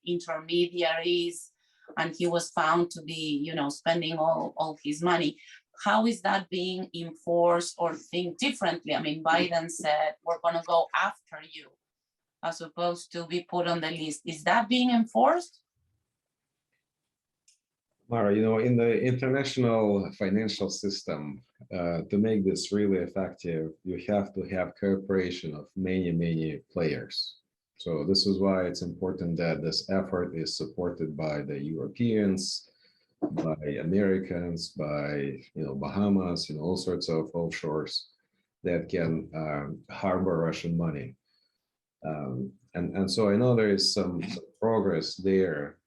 intermediaries, and he was found to be, spending all his money. How is that being enforced or think differently? I mean, Biden said, we're going to go after you, as opposed to be put on the list. Is that being enforced? Mara, in the international financial system, to make this really effective, you have to have cooperation of many, many players. So this is why it's important that this effort is supported by the Europeans, by Americans, by Bahamas, all sorts of offshores that can harbor Russian money. And so I know there is some progress there.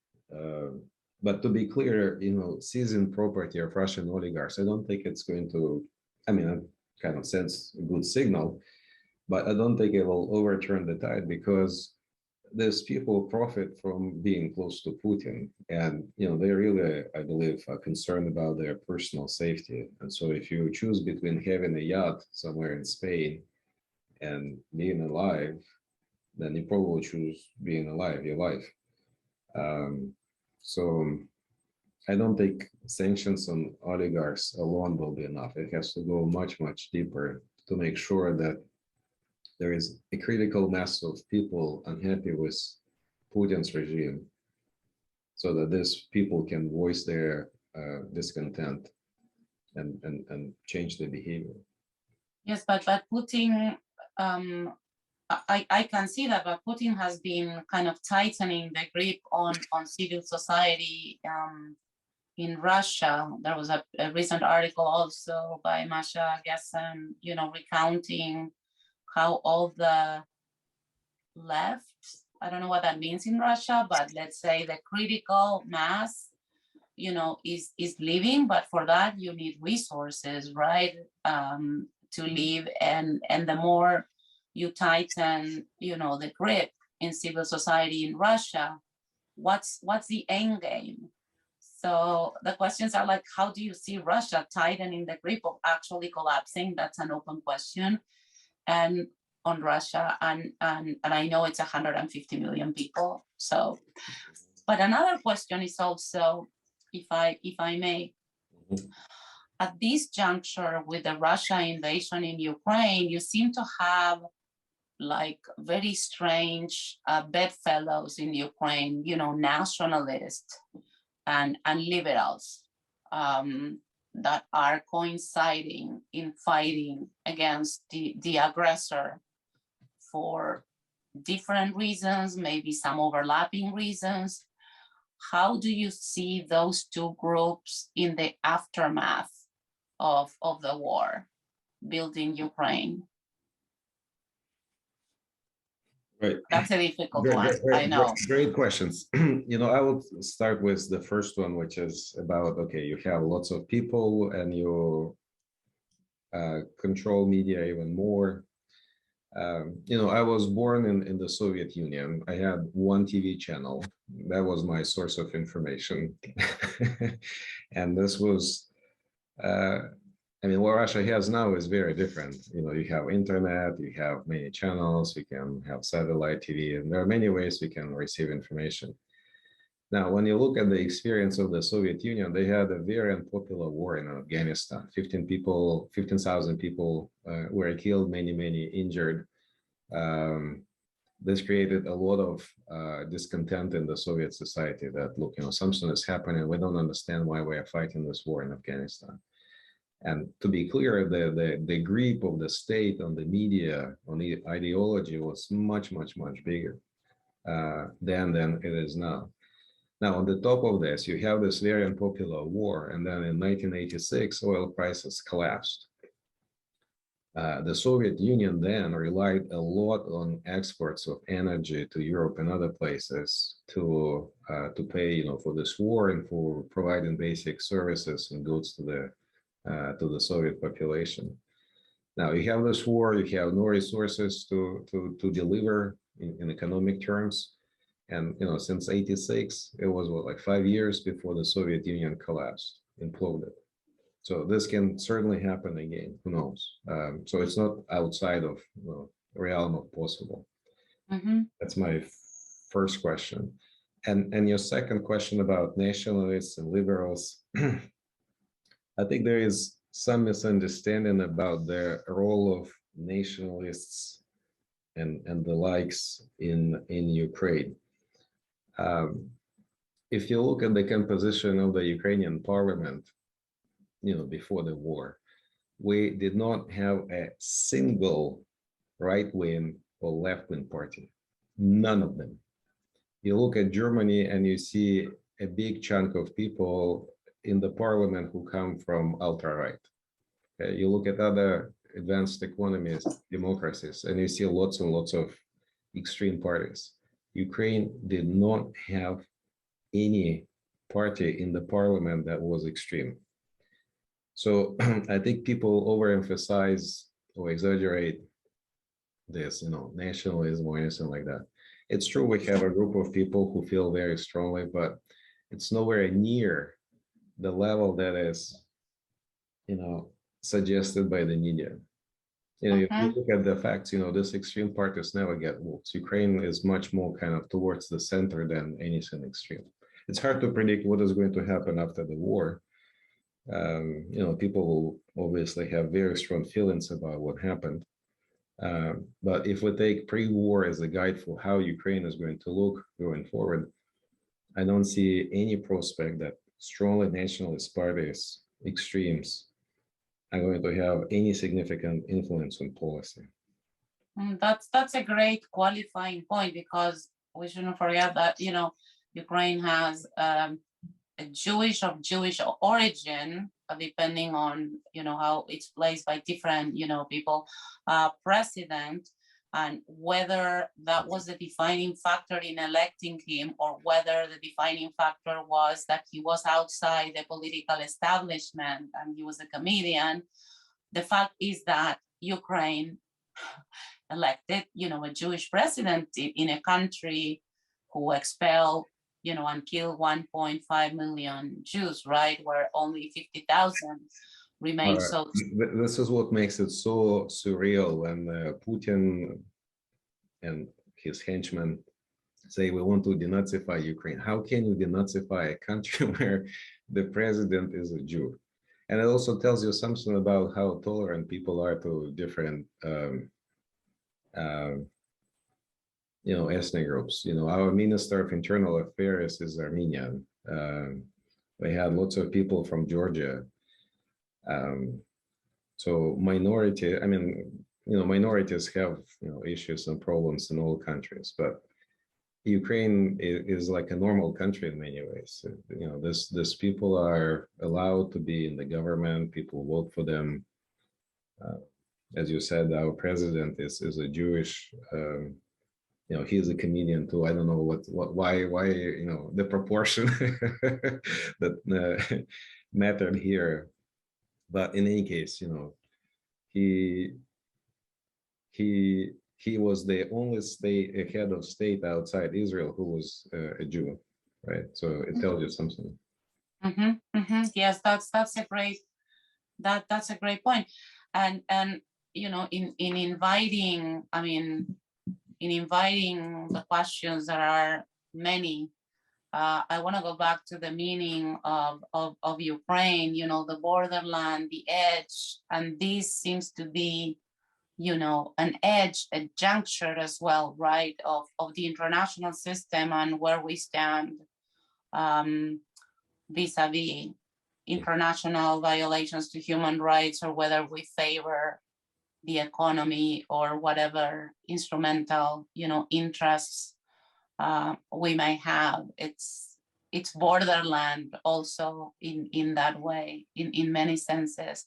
But to be clear, seizing property of Russian oligarchs, I don't think it's going to, it kind of sends a good signal, but I don't think it will overturn the tide, because these people profit from being close to Putin, and they really, I believe, are concerned about their personal safety. And so if you choose between having a yacht somewhere in Spain and being alive, then you probably choose being alive, your life. So I don't think sanctions on oligarchs alone will be enough. It has to go much, much deeper to make sure that there is a critical mass of people unhappy with Putin's regime, so that these people can voice their discontent and change their behavior. Yes, but Putin, I can see that, but Putin has been kind of tightening the grip on civil society in Russia. There was a recent article also by Masha Gessen, recounting how all the left, I don't know what that means in Russia, but let's say the critical mass, is leaving, but for that you need resources, right? To live, and the more you tighten, the grip in civil society in Russia, what's the end game? So the questions are like, how do you see Russia tightening the grip of actually collapsing? That's an open question. And on Russia, and I know it's 150 million people. So, but another question is also, if I may, at this juncture with the Russia invasion in Ukraine, you seem to have like very strange bedfellows in Ukraine, nationalists and liberals that are coinciding in fighting against the aggressor for different reasons, maybe some overlapping reasons. How do you see those two groups in the aftermath of the war building Ukraine? Right. That's a difficult one, I know. Great questions. I would start with the first one, which is about, okay, you have lots of people and you control media even more. I was born in the Soviet Union. I had one TV channel. That was my source of information. And this was, what Russia has now is very different. You have internet, you have many channels, you can have satellite TV, and there are many ways we can receive information. Now, when you look at the experience of the Soviet Union, they had a very unpopular war in Afghanistan. 15,000 people were killed, many injured. This created a lot of discontent in the Soviet society that, look, something is happening. We don't understand why we are fighting this war in Afghanistan. And to be clear, the grip of the state on the media, on the ideology was much bigger than it is now. Now, on the top of this, you have this very unpopular war. And then in 1986, oil prices collapsed. The Soviet Union then relied a lot on exports of energy to Europe and other places to pay, for this war and for providing basic services and goods to the Soviet population. Now you have this war, you have no resources to deliver in economic terms. And, since 86, it was like 5 years before the Soviet Union collapsed, imploded. So this can certainly happen again, who knows? So it's not outside of the realm of possible. Mm-hmm. That's my first question. And your second question about nationalists and liberals, I think there is some misunderstanding about the role of nationalists and the likes in Ukraine. If you look at the composition of the Ukrainian parliament, before the war, we did not have a single right-wing or left-wing party, none of them. You look at Germany and you see a big chunk of people in the parliament who come from ultra-right. Okay? You look at other advanced economies, democracies, and you see lots and lots of extreme parties. Ukraine did not have any party in the parliament that was extreme. So I think people overemphasize or exaggerate this, nationalism or anything like that. It's true we have a group of people who feel very strongly, but it's nowhere near the level that is, suggested by the media. If you look at the facts, this extreme parties never get votes. Ukraine is much more kind of towards the center than anything extreme. It's hard to predict what is going to happen after the war. People will obviously have very strong feelings about what happened. But if we take pre-war as a guide for how Ukraine is going to look going forward, I don't see any prospect that strongly nationalist parties, extremes, are going to have any significant influence on policy. That's a great qualifying point, because we shouldn't forget that Ukraine has Jewish of Jewish origin, depending on, how it's placed by different, people, president, and whether that was the defining factor in electing him, or whether the defining factor was that he was outside the political establishment and he was a comedian. The fact is that Ukraine elected, a Jewish president in a country who expelled, and killed 1.5 million Jews, right? Where only 50,000 remain. So this is what makes it so surreal when Putin and his henchmen say we want to denazify Ukraine. How can you denazify a country where the president is a Jew? And it also tells you something about how tolerant people are to different ethnic groups. Our Minister of Internal Affairs is Armenian. We had lots of people from Georgia. So minorities have issues and problems in all countries, but Ukraine is like a normal country in many ways. This people are allowed to be in the government. People vote for them. As you said, our president is a Jewish. He's a comedian too. I don't know why the proportion that mattered here, but in any case, he was the only head of state outside Israel who was a Jew, right? So it tells you something. Yes, that's a great point, and in inviting, in inviting the questions, there are many. I want to go back to the meaning of Ukraine, the borderland, the edge, and this seems to be, an edge, a juncture as well, right, of the international system and where we stand vis-a-vis international violations to human rights, or whether we favor the economy or whatever instrumental, interests we may have. It's borderland also in that way, in many senses.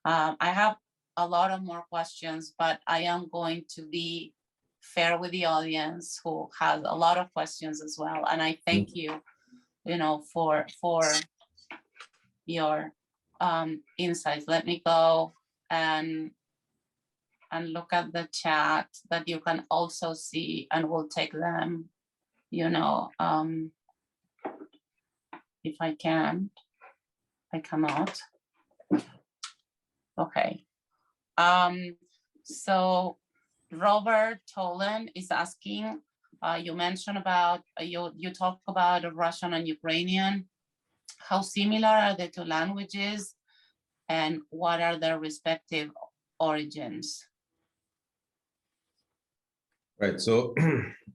I have a lot of more questions, but I am going to be fair with the audience who has a lot of questions as well. And I thank you, for your insights. Let me go and look at the chat that you can also see, and we'll take them, if I can. I cannot. Okay. So Robert Tolan is asking, you mentioned about, you talk about Russian and Ukrainian. How similar are the two languages, and what are their respective origins? Right. So,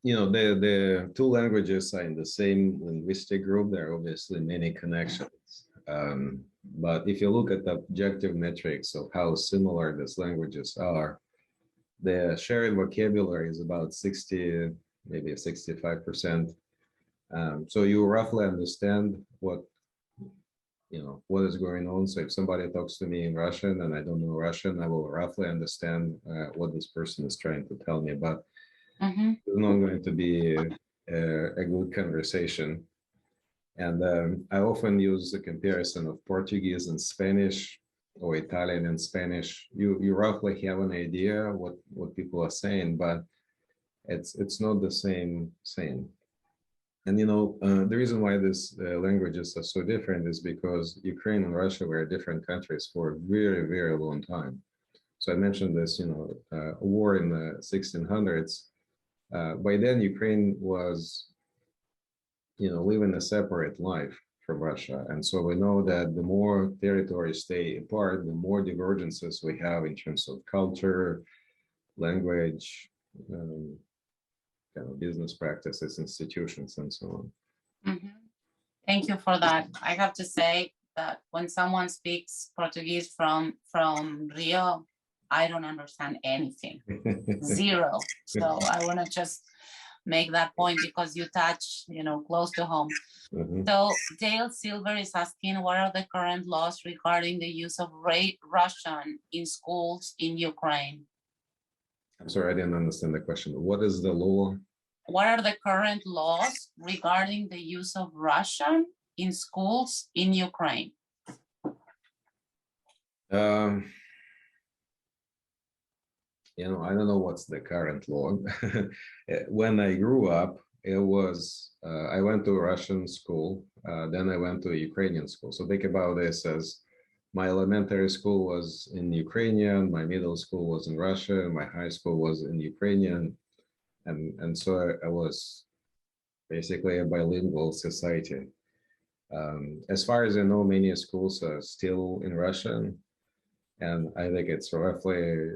the two languages are in the same linguistic group. There are obviously many connections. But if you look at the objective metrics of how similar these languages are, the shared vocabulary is about 60, maybe 65%. So you roughly understand what is going on. So if somebody talks to me in Russian and I don't know Russian, I will roughly understand what this person is trying to tell me. But it's not going to be a good conversation. And I often use the comparison of Portuguese and Spanish, or Italian and Spanish. You roughly have an idea what people are saying, but it's not the same. And the reason why these languages are so different is because Ukraine and Russia were different countries for a very, very long time. So I mentioned this, war in the 1600s. By then, Ukraine was, living a separate life from Russia. And so we know that the more territories stay apart, the more divergences we have in terms of culture, language, business practices, institutions, and so on. Thank you for that. I have to say that when someone speaks Portuguese from Rio, I don't understand anything. Zero. So I want to just make that point because you touch, close to home. So Dale Silver is asking, what are the current laws regarding the use of Russian in schools in Ukraine? I'm sorry, I didn't understand the question. What is the law? What are the current laws regarding the use of Russian in schools in Ukraine? I don't know what's the current law. When I grew up, it was, I went to a Russian school, then I went to a Ukrainian school. So think about this as my elementary school was in Ukrainian, my middle school was in Russian, my high school was in Ukrainian. And so I was basically a bilingual society. As far as I know, many schools are still in Russian. And I think it's roughly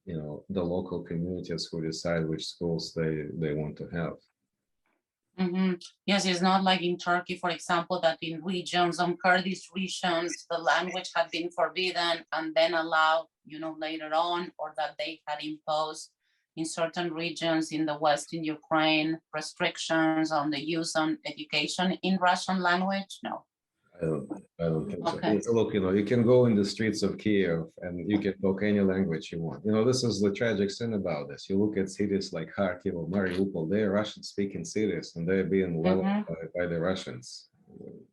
the local communities who decide which schools they want to have. Yes, it's not like in Turkey, for example, that in regions, on Kurdish regions, the language had been forbidden and then allowed, later on, or that they had imposed in certain regions in the West in Ukraine, restrictions on the use on education in Russian language? No. I don't think Okay. so. Look, you can go in the streets of Kiev and you can talk any language you want. This is the tragic thing about this. You look at cities like Kharkiv or Mariupol, they're Russian-speaking cities and they're being leveled by the Russians.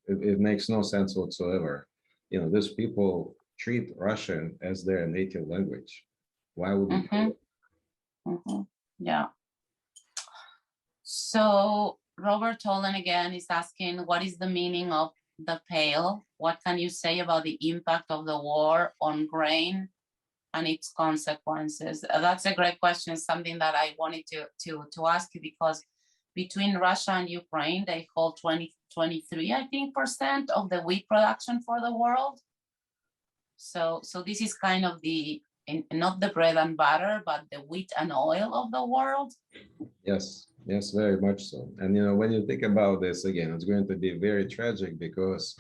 It makes no sense whatsoever. These people treat Russian as their native language. Why would we do it? Yeah. So Robert Tolan again is asking, what is the meaning of the Pale? What can you say about the impact of the war on grain and its consequences? That's a great question. Something that I wanted to ask you, because between Russia and Ukraine, they hold 23, I think, % of the wheat production for the world. So this is kind of not the bread and butter, but the wheat and oil of the world. Yes, very much so. And when you think about this again, it's going to be very tragic because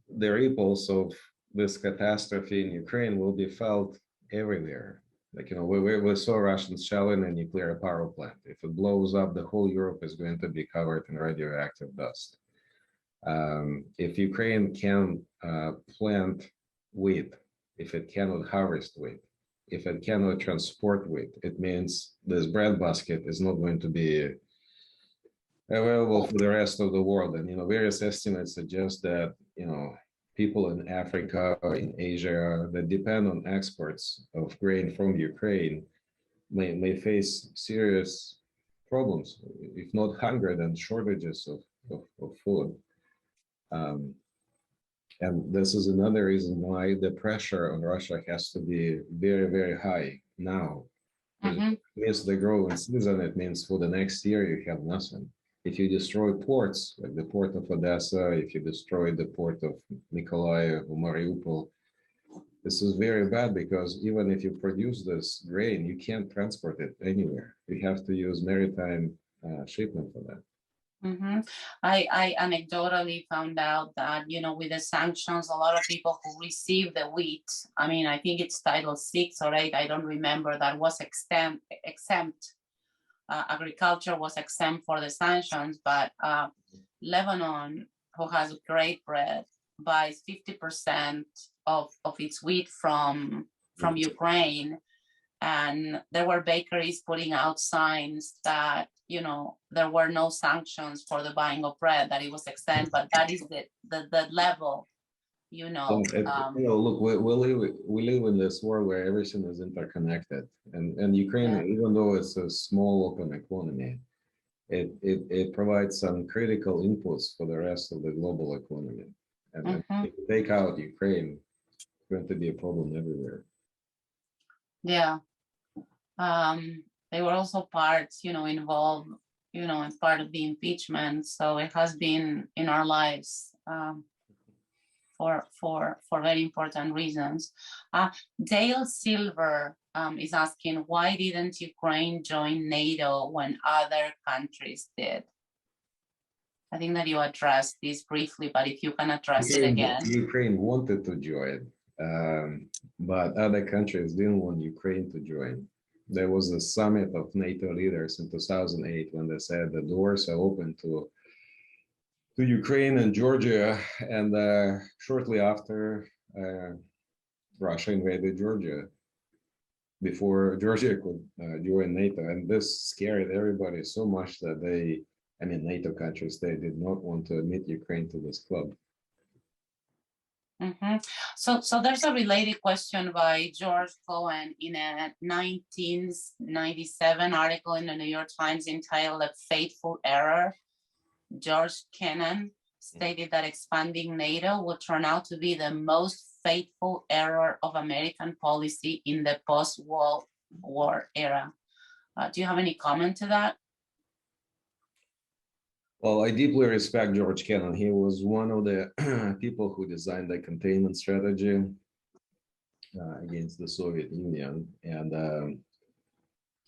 the ripples of this catastrophe in Ukraine will be felt everywhere. Like, we saw Russians shelling a nuclear power plant. If it blows up, the whole Europe is going to be covered in radioactive dust. If Ukraine can plant wheat, if it cannot harvest wheat, if it cannot transport wheat, it means this breadbasket is not going to be available for the rest of the world. And various estimates suggest that people in Africa or in Asia that depend on exports of grain from Ukraine may face serious problems, if not hunger, then shortages of food. And this is another reason why the pressure on Russia has to be very, very high now. It means the growing season, it means for the next year you have nothing. If you destroy ports, like the port of Odessa, if you destroy the port of Mykolaiv or Mariupol, this is very bad because even if you produce this grain, you can't transport it anywhere. You have to use maritime shipment for that. I anecdotally found out that, with the sanctions, a lot of people who receive the wheat, I think it's Title 6 or 8, I don't remember, that was exempt. Agriculture was exempt for the sanctions, but Lebanon, who has great bread, buys 50% of its wheat from Ukraine. And there were bakeries putting out signs that, there were no sanctions for the buying of bread, that it was exempt, but that is the level, Look, we live in this world where everything is interconnected. And Ukraine, even though it's a small open economy, it provides some critical inputs for the rest of the global economy. And if you take out Ukraine, it's going to be a problem everywhere. Yeah. They were also parts, involved, as part of the impeachment. So it has been in our lives for very important reasons. Dale Silver is asking, why didn't Ukraine join NATO when other countries did? I think that you addressed this briefly, but if you can address it again. Ukraine wanted to join, but other countries didn't want Ukraine to join. There was a summit of NATO leaders in 2008 when they said the doors are open to Ukraine and Georgia, and shortly after, Russia invaded Georgia before Georgia could join NATO, and this scared everybody so much that NATO countries, they did not want to admit Ukraine to this club. So there's a related question by George Cohen in a 1997 article in the New York Times entitled "A Fateful Error." George Kennan stated that expanding NATO would turn out to be the most fateful error of American policy in the post-World War era. Do you have any comment to that? Well, I deeply respect George Kennan. He was one of the people who designed the containment strategy against the Soviet Union. And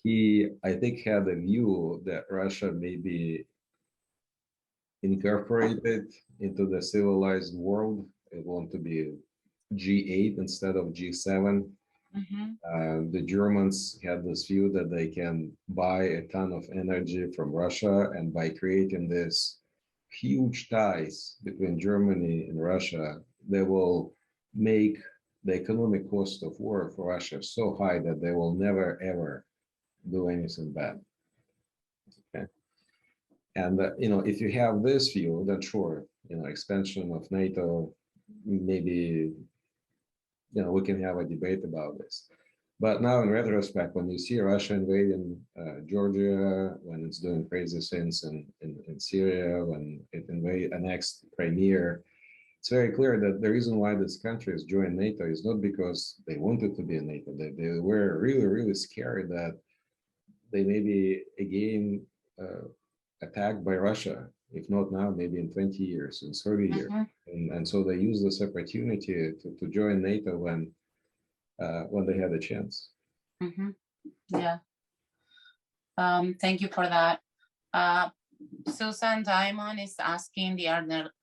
he, I think, had a view that Russia may be incorporated into the civilized world. It wanted to be G8 instead of G7. The Germans had this view that they can buy a ton of energy from Russia, and by creating this huge ties between Germany and Russia, they will make the economic cost of war for Russia so high that they will never ever do anything bad. Okay. And if you have this view, then sure, expansion of NATO, maybe we can have a debate about this. But now in retrospect, when you see Russia invading Georgia, when it's doing crazy things in Syria, when it annexed Crimea, it's very clear that the reason why these countries joined NATO is not because they wanted to be in NATO. They were really, really scared that they may be again attacked by Russia, if not now, maybe in 20 years, in 30 years. And so they use this opportunity to join NATO when they had a chance. Yeah. Thank you for that. Susan Diamond is asking the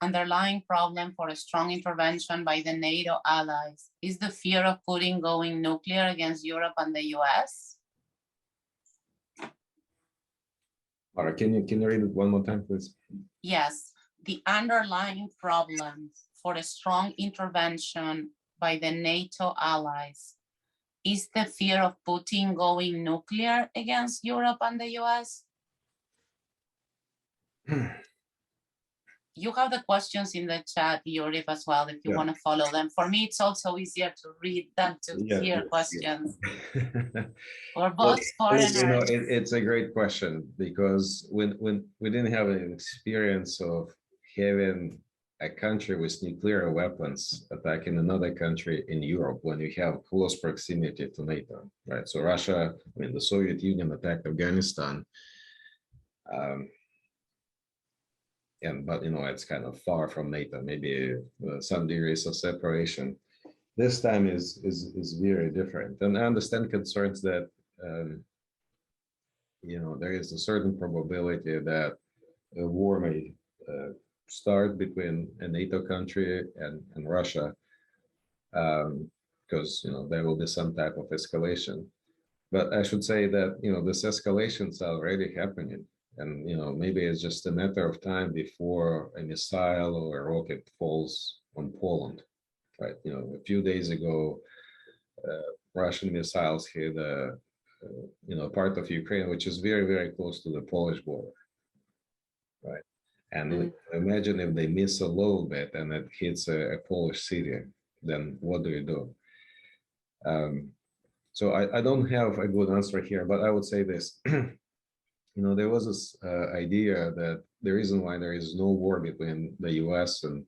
underlying problem for a strong intervention by the NATO allies is the fear of Putin going nuclear against Europe and the US. All right, can you read it one more time, please? Yes, the underlying problem for a strong intervention by the NATO allies is the fear of Putin going nuclear against Europe and the US. You have the questions in the chat, Yuriy, as well, if you want to follow them. For me, it's also easier to read than to hear questions. Or both foreigners. It's a great question, because when we didn't have an experience of having a country with nuclear weapons attacking another country in Europe when you have close proximity to NATO, right? So Russia, the Soviet Union attacked Afghanistan. But it's kind of far from NATO, maybe some degrees of separation. This time is very different. And I understand concerns that, there is a certain probability that a war may start between a NATO country and Russia, because, there will be some type of escalation. But I should say that, this escalation is already happening. And, maybe it's just a matter of time before a missile or a rocket falls on Poland, right? A few days ago, Russian missiles hit, part of Ukraine, which is very, very close to the Polish border, right? And imagine if they miss a little bit and it hits a Polish city, then what do you do? So I don't have a good answer here, but I would say this. There was this idea that the reason why there is no war between the US and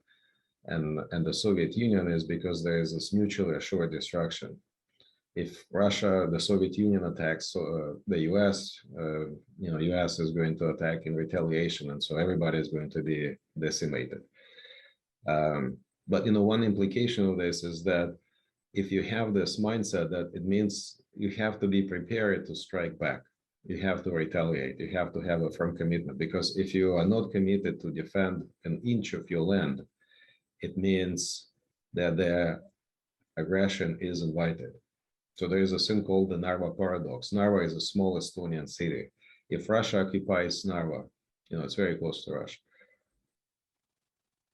the Soviet Union is because there is this mutually assured destruction. If Russia, the Soviet Union attacks the US, US is going to attack in retaliation, and so everybody is going to be decimated. But one implication of this is that if you have this mindset, that it means you have to be prepared to strike back. You have to retaliate. You have to have a firm commitment, because if you are not committed to defend an inch of your land, it means that the aggression is invited. So there is a thing called the Narva paradox. Narva is a small Estonian city. If Russia occupies Narva, it's very close to Russia.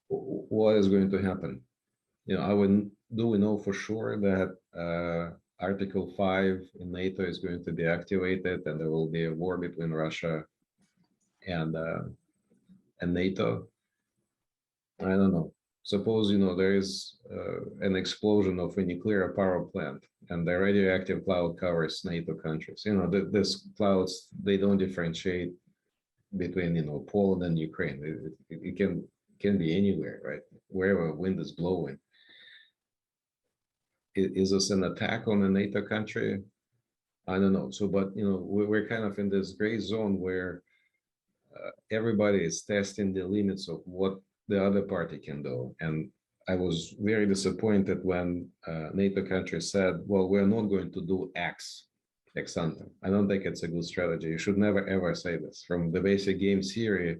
What is going to happen? Do we know for sure that Article 5 in NATO is going to be activated and there will be a war between Russia and NATO? I don't know. Suppose, there is an explosion of a nuclear power plant and the radioactive cloud covers NATO countries. These clouds, they don't differentiate between, Poland and Ukraine. It can be anywhere, right? Wherever wind is blowing. Is this an attack on a NATO country? I don't know. So, but, we're kind of in this gray zone where everybody is testing the limits of what the other party can do. And I was very disappointed when NATO countries said, well, we're not going to do X ante. I don't think it's a good strategy. You should never, ever say this. From the basic game theory,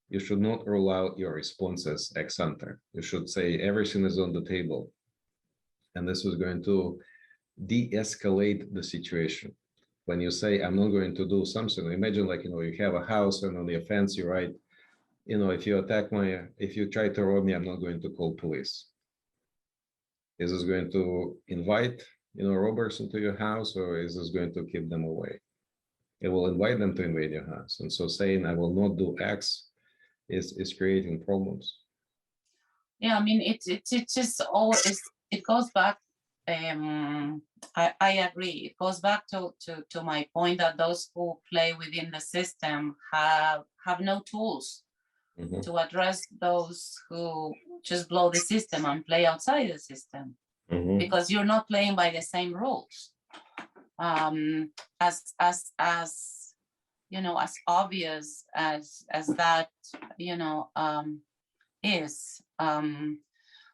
you should not roll out your responses ex ante. You should say everything is on the table. And this is going to de-escalate the situation. When you say, I'm not going to do something, imagine like, you have a house and on the fence you write, if you try to rob me, I'm not going to call police. Is this going to invite, robbers into your house, or is this going to keep them away? It will invite them to invade your house. And so saying, I will not do X is creating problems. Yeah, I mean, it's just always, it goes back, I agree. It goes back to my point that those who play within the system have no tools to address those who just blow the system and play outside the system, because you're not playing by the same rules. As obvious as that is.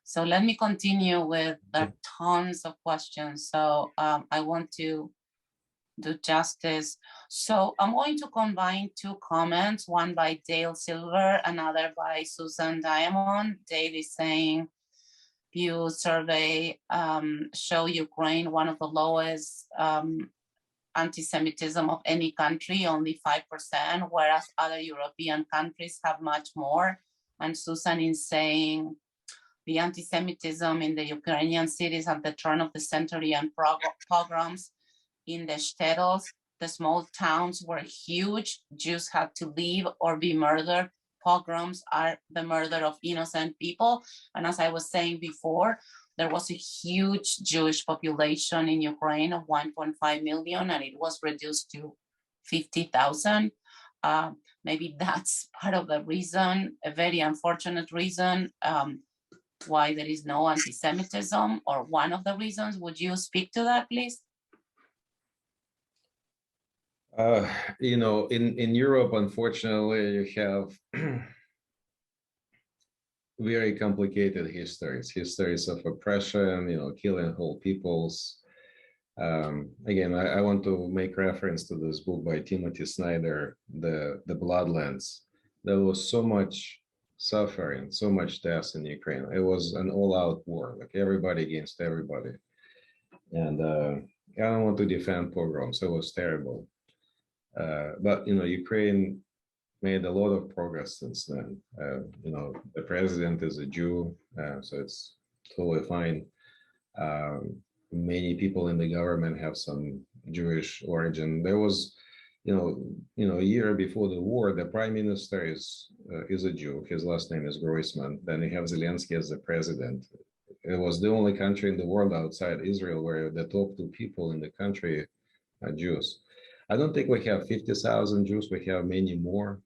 So let me continue with the tons of questions. So I want to do justice. So I'm going to combine two comments, one by Dale Silver, another by Susan Diamond. Dale is saying, Pew survey show Ukraine one of the lowest anti-Semitism of any country, only 5%, whereas other European countries have much more. And Susan is saying the anti-Semitism in the Ukrainian cities at the turn of the century and pogroms in the shtetls, the small towns, were huge. Jews had to leave or be murdered. Pogroms are the murder of innocent people. And as I was saying before, there was a huge Jewish population in Ukraine of 1.5 million, and it was reduced to 50,000. Maybe that's part of the reason, a very unfortunate reason, why there is no anti-Semitism, or one of the reasons. Would you speak to that, please? In Europe, unfortunately, you have very complicated histories of oppression, killing whole peoples. Again, I want to make reference to this book by Timothy Snyder, The Bloodlands. There was so much suffering, so much death in Ukraine. It was an all-out war, like everybody against everybody. And I don't want to defend pogroms. It was terrible. But Ukraine made a lot of progress since then. The president is a Jew, so it's totally fine. Many people in the government have some Jewish origin. There was, a year before the war, the prime minister is a Jew. His last name is Groisman. Then you have Zelensky as the president. It was the only country in the world outside Israel where the top two people in the country are Jews. I don't think we have 50,000 Jews. We have many more.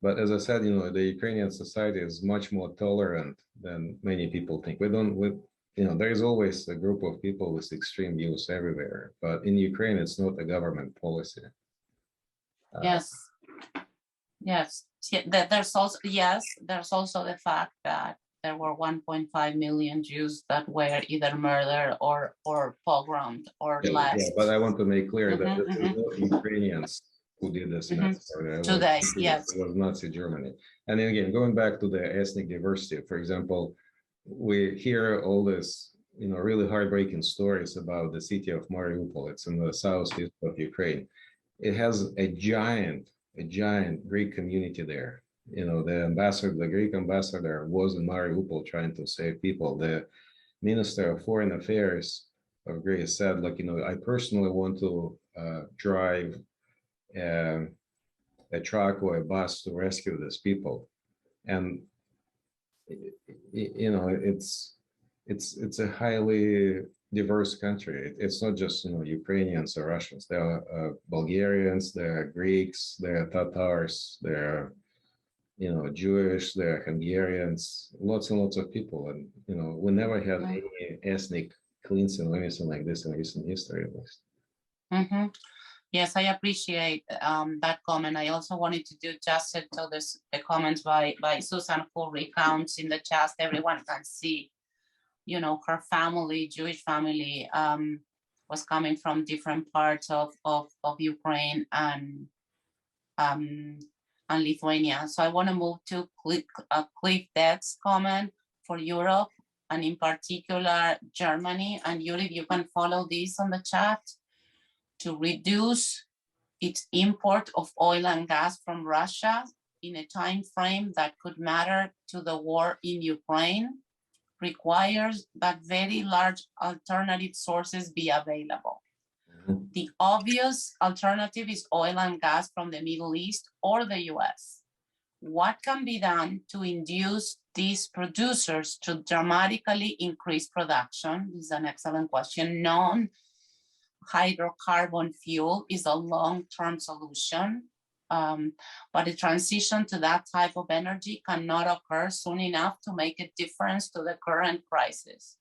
But as I said, the Ukrainian society is much more tolerant than many people think. There is always a group of people with extreme views everywhere, but in Ukraine, it's not a government policy. Yes. There's also the fact that there were 1.5 million Jews that were either murdered or pogromed or less. Yeah, but I want to make clear that this is not Ukrainians who did this. Today, yes. It was Nazi Germany. And then again, going back to the ethnic diversity, for example, we hear all this really heartbreaking stories about the city of Mariupol. It's in the southeast of Ukraine. It has a giant Greek community there. The Greek ambassador was in Mariupol trying to save people. The Minister of Foreign Affairs of Greece said, like, I personally want to drive uh, a truck or a bus to rescue these people. And it's a highly diverse country. It's not just Ukrainians or Russians. There are Bulgarians, there are Greeks, there are Tatars, there are Jewish, there are Hungarians, lots and lots of people, and we never had any ethnic cleansing or anything like this in recent history, at least. Mm-hmm. Yes, I appreciate that comment. I also wanted to do justice to the comments by Susan, who recounts in the chat. Everyone can see, her family, Jewish family, was coming from different parts of Ukraine and Lithuania. So I want to move to Cliff Deck's comment for Europe, and in particular Germany. And Yuriy, you can follow this on the chat. To reduce its import of oil and gas from Russia in a time frame that could matter to the war in Ukraine requires that very large alternative sources be available. Mm-hmm. The obvious alternative is oil and gas from the Middle East or the US. What can be done to induce these producers to dramatically increase production? This is an excellent question. Hydrocarbon fuel is a long-term solution, but the transition to that type of energy cannot occur soon enough to make a difference to the current crisis.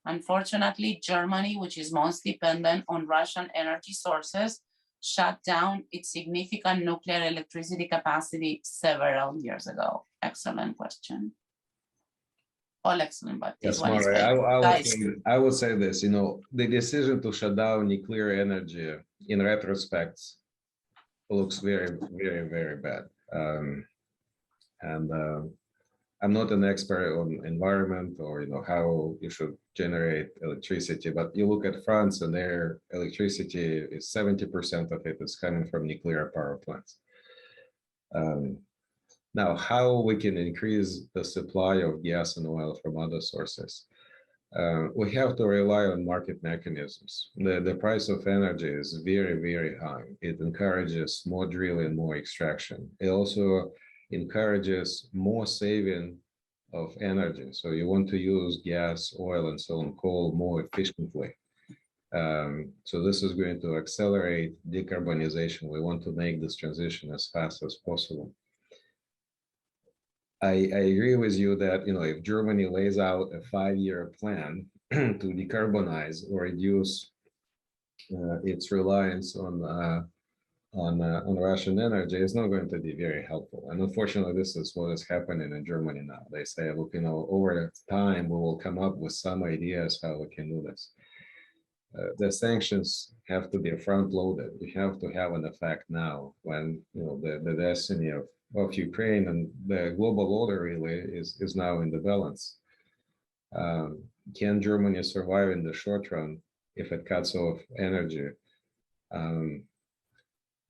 Unfortunately, Germany, which is most dependent on Russian energy sources, shut down its significant nuclear electricity capacity several years ago. Excellent question. All excellent, but this one is I would say this, the decision to shut down nuclear energy in retrospect looks very, very, very bad. I'm not an expert on environment or how you should generate electricity, but you look at France and their electricity is 70% of it is coming from nuclear power plants. Now, how we can increase the supply of gas and oil from other sources? We have to rely on market mechanisms. The price of energy is very, very high. It encourages more drilling, more extraction. It also encourages more saving of energy. So you want to use gas, oil, and so on, coal more efficiently. So this is going to accelerate decarbonization. We want to make this transition as fast as possible. I agree with you that if Germany lays out a 5-year plan to decarbonize or reduce its reliance on Russian energy, it's not going to be very helpful. And unfortunately, this is what is happening in Germany now. They say, look, over time we will come up with some ideas how we can do this. The sanctions have to be front-loaded. We have to have an effect now when the destiny of Ukraine and the global order really is now in the balance. Can Germany survive in the short run if it cuts off energy?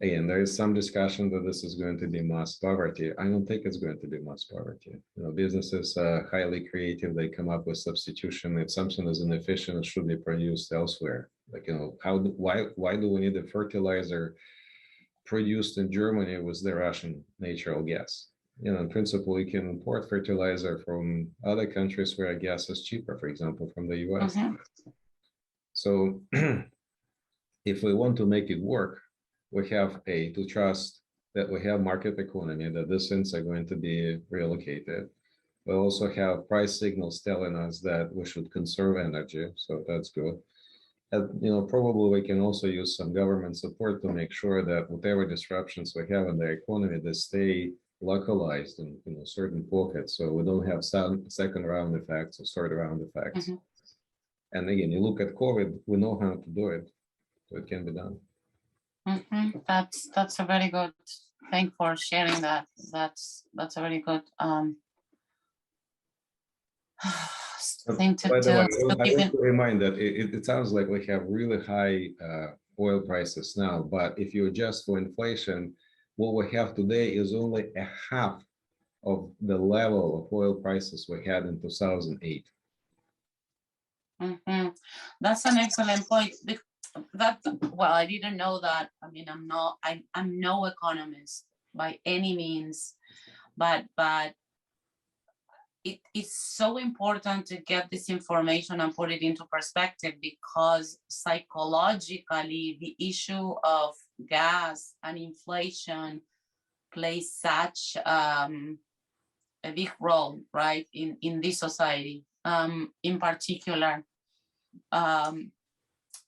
Again, there is some discussion that this is going to be mass poverty. I don't think it's going to be mass poverty. Businesses are highly creative. They come up with substitution. If something is inefficient, it should be produced elsewhere. Like, why do we need a fertilizer produced in Germany with the Russian natural gas? In principle, we can import fertilizer from other countries where gas is cheaper, for example, from the US. Mm-hmm. So if we want to make it work, we have to trust that we have market economy, that these things are going to be relocated. We also have price signals telling us that we should conserve energy, so that's good. And, probably we can also use some government support to make sure that whatever disruptions we have in the economy, they stay localized in certain pockets, so we don't have some second round effects or third round effects. Mm-hmm. And again, you look at COVID, we know how to do it, so it can be done. Mm-hmm. That's a very good. Thank for sharing that. That's a very good. thing to, By the way, to I keep want in. to remind that it sounds like we have really high oil prices now, but if you adjust for inflation, what we have today is only a half of the level of oil prices we had in 2008. Mhm. That's an excellent point. That, well, I didn't know that. I mean, I'm no economist by any means, but it's so important to get this information and put it into perspective, because psychologically the issue of gas and inflation plays such a big role, right, in this society, in particular,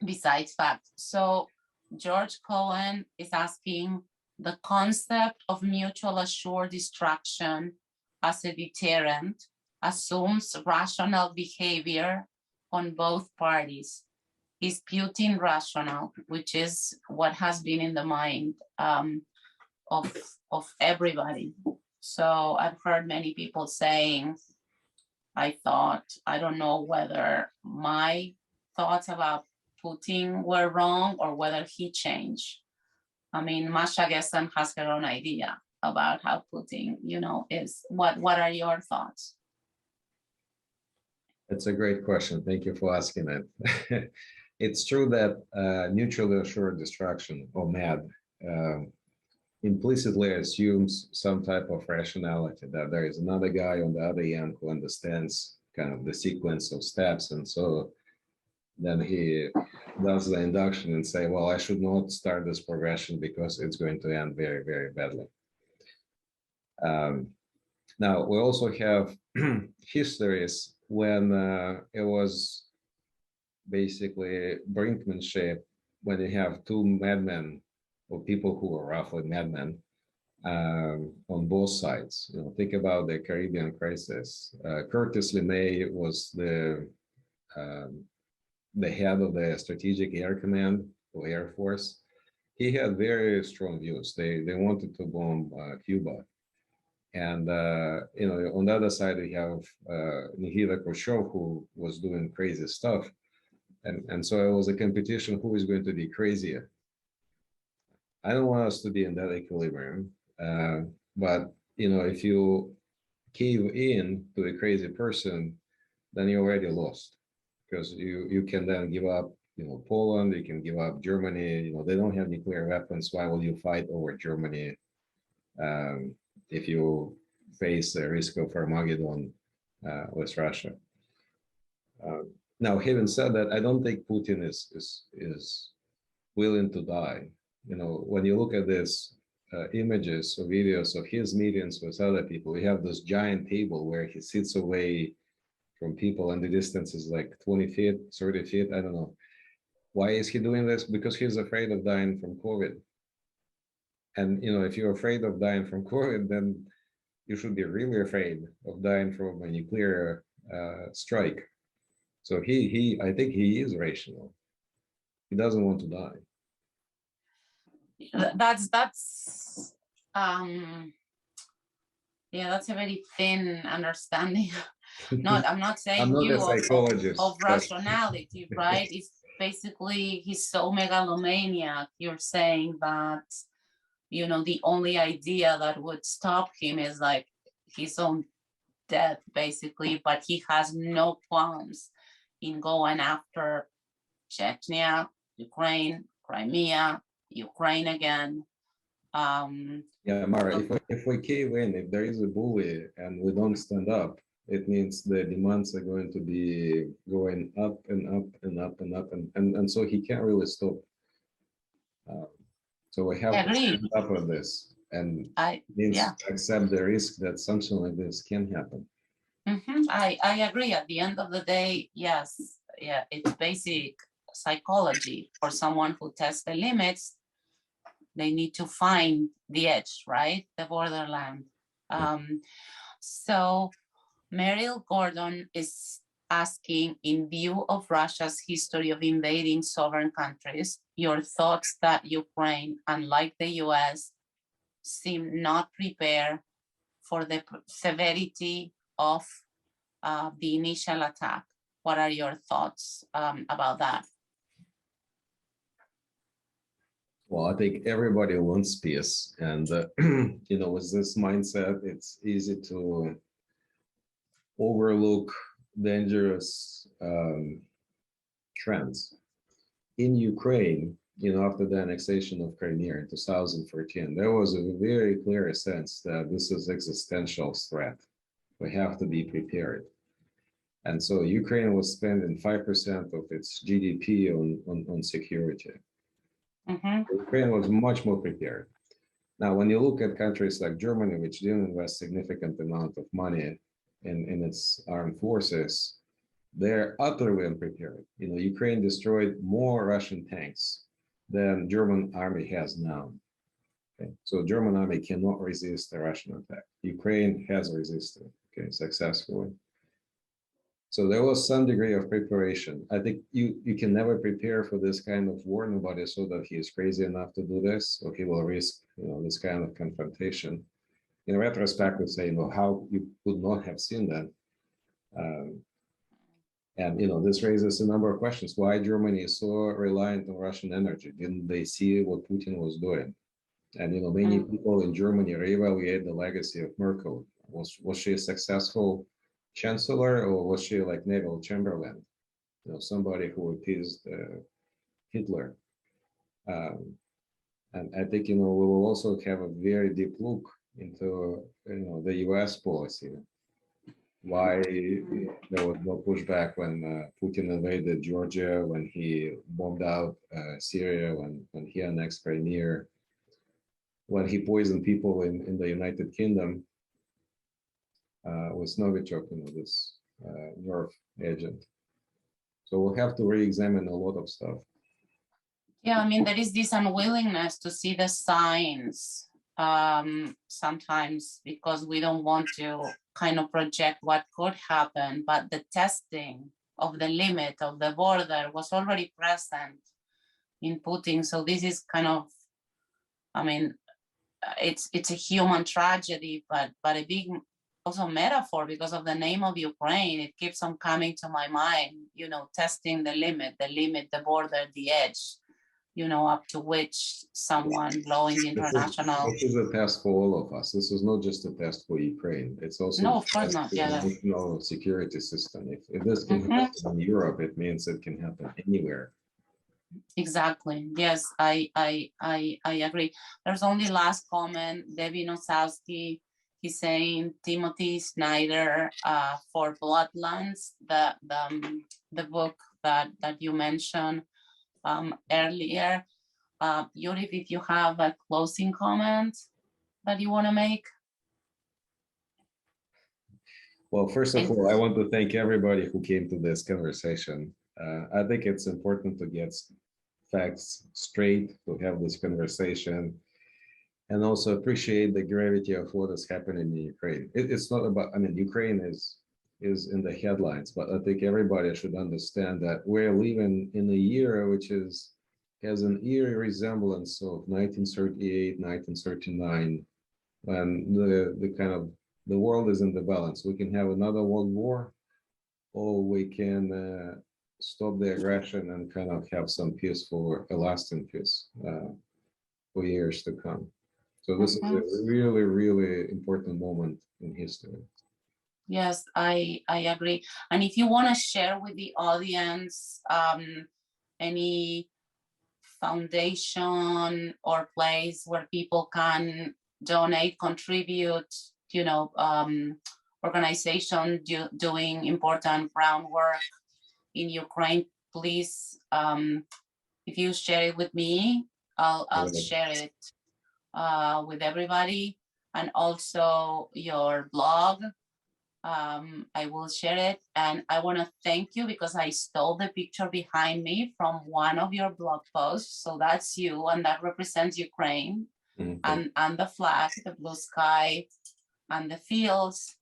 besides fact. So George Cohen is asking, the concept of mutual assured destruction as a deterrent assumes rational behavior on both parties. Is Putin rational, which is what has been in the mind of everybody? So I've heard many people saying, I don't know whether my thoughts about Putin were wrong or whether he changed. I mean, Masha Gessen has her own idea about how Putin, is. What are your thoughts? It's a great question. Thank you for asking it. It's true that mutually assured destruction, or MAD, implicitly assumes some type of rationality, that there is another guy on the other end who understands kind of the sequence of steps. And so then he does the induction and say, well, I should not start this progression because it's going to end very, very badly. Now, we also have histories when it was basically brinkmanship, when you have two madmen or people who are roughly madmen on both sides. Think about the Caribbean crisis. Curtis LeMay was the head of the Strategic Air Command or Air Force. He had very strong views. They wanted to bomb Cuba. And, on the other side, we have Nikita Khrushchev, who was doing crazy stuff. And so it was a competition, who is going to be crazier. I don't want us to be in that equilibrium. But, if you cave in to a crazy person, then you're already lost, because you can then give up, Poland, you can give up Germany, they don't have nuclear weapons. Why will you fight over Germany if you face a risk of Armageddon with Russia? Now, having said that, I don't think Putin is willing to die. When you look at this images or videos of his meetings with other people, we have this giant table where he sits away from people, and the distance is like 20 feet, 30 feet, I don't know. Why is he doing this? Because he's afraid of dying from COVID. And, if you're afraid of dying from COVID, then you should be really afraid of dying from a nuclear strike. So I think he is rational. He doesn't want to die. That's that's a very thin understanding. I'm not saying I'm not you a psychologist, of rationality, right? It's basically he's so megalomaniac. You're saying that, the only idea that would stop him is like his own death, basically, but he has no qualms in going after Chechnya, Ukraine, Crimea, Ukraine again. Yeah, Mara, if we cave in, if there is a bully and we don't stand up, it means the demands are going to be going up and up and up and up, and so he can't really stop. So we have to stand up with this, and accept the risk that something like this can happen. I agree. At the end of the day, yes, it's basic psychology. For someone who tests the limits, they need to find the edge, right? The borderland. So Meryl Gordon is asking, in view of Russia's history of invading sovereign countries, your thoughts that Ukraine, unlike the US, seem not prepared for the severity of the initial attack. What are your thoughts about that? Well, I think everybody wants peace, and with this mindset, it's easy to overlook dangerous trends. In Ukraine, after the annexation of Crimea in 2014, there was a very clear sense that this is existential threat. We have to be prepared. And so Ukraine was spending 5% of its GDP on security. Mm-hmm. Ukraine was much more prepared. Now, when you look at countries like Germany, which didn't invest significant amount of money in its armed forces, they're utterly unprepared. Ukraine destroyed more Russian tanks than German army has now. Okay? So German army cannot resist the Russian attack. Ukraine has resisted, successfully. So there was some degree of preparation. I think you can never prepare for this kind of war. Nobody saw that he is crazy enough to do this, or he will risk, this kind of confrontation. In retrospect, we say, how you could not have seen that. And this raises a number of questions. Why Germany is so reliant on Russian energy? Didn't they see what Putin was doing? And many people in Germany reevaluate the legacy of Merkel. Was she a successful chancellor, or was she like Neville Chamberlain? Somebody who appeased Hitler. And I think we will also have a very deep look into the U.S. policy. Why there was no pushback when Putin invaded Georgia, when he bombed out Syria, when he annexed Crimea, when he poisoned people in the United Kingdom with Novichok, this nerve agent. So we'll have to re-examine a lot of stuff. Yeah, there is this unwillingness to see the signs sometimes, because we don't want to kind of project what could happen, but the testing of the limit of the border was already present in Putin. So this is kind of, it's a human tragedy, but a big also metaphor because of the name of Ukraine. It keeps on coming to my mind, testing the limit, the border, the edge, up to which someone blowing the international. This is a test for all of us. This is not just a test for Ukraine. It's also no, of course not. Yeah, the national security system. If this can happen in Europe, it means it can happen anywhere. Exactly. Yes, I agree. There's only last comment. Debbie Nosowski, he's saying Timothy Snyder for Bloodlands, the book that you mentioned earlier. Yuriy, if you have a closing comment that you want to make. Well, first of all, I want to thank everybody who came to this conversation. I think it's important to get facts straight, to have this conversation, and also appreciate the gravity of what is happening in Ukraine. It's not about, Ukraine is in the headlines, but I think everybody should understand that we're living in a year which has an eerie resemblance of 1938, 1939, when the world is in the balance. We can have another world war, or we can stop the aggression and kind of have some peaceful, lasting peace for years to come. So this is a really, really important moment in history. Yes, I agree. And if you want to share with the audience any foundation or place where people can donate, contribute, organization doing important groundwork in Ukraine, please, if you share it with me, I'll share it with everybody. And also your blog, I will share it. And I want to thank you because I stole the picture behind me from one of your blog posts. So that's you, and that represents Ukraine. And the flag, the blue sky, and the fields.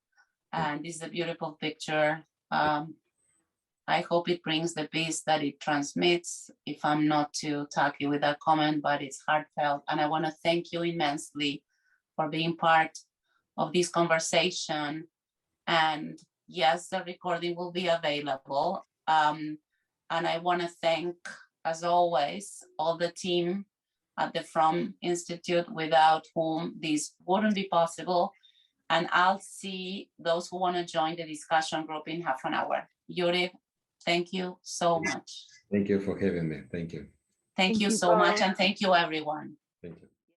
And this is a beautiful picture. I hope it brings the peace that it transmits. If I'm not too tacky with that comment, but it's heartfelt. And I want to thank you immensely for being part of this conversation and yes, the recording will be available. And I want to thank, as always, all the team at the From Institute, without whom this wouldn't be possible. And I'll see those who want to join the discussion group in half an hour. Yuriy, thank you so much. Thank you for having me. Thank you. Thank you so much, and thank you, everyone.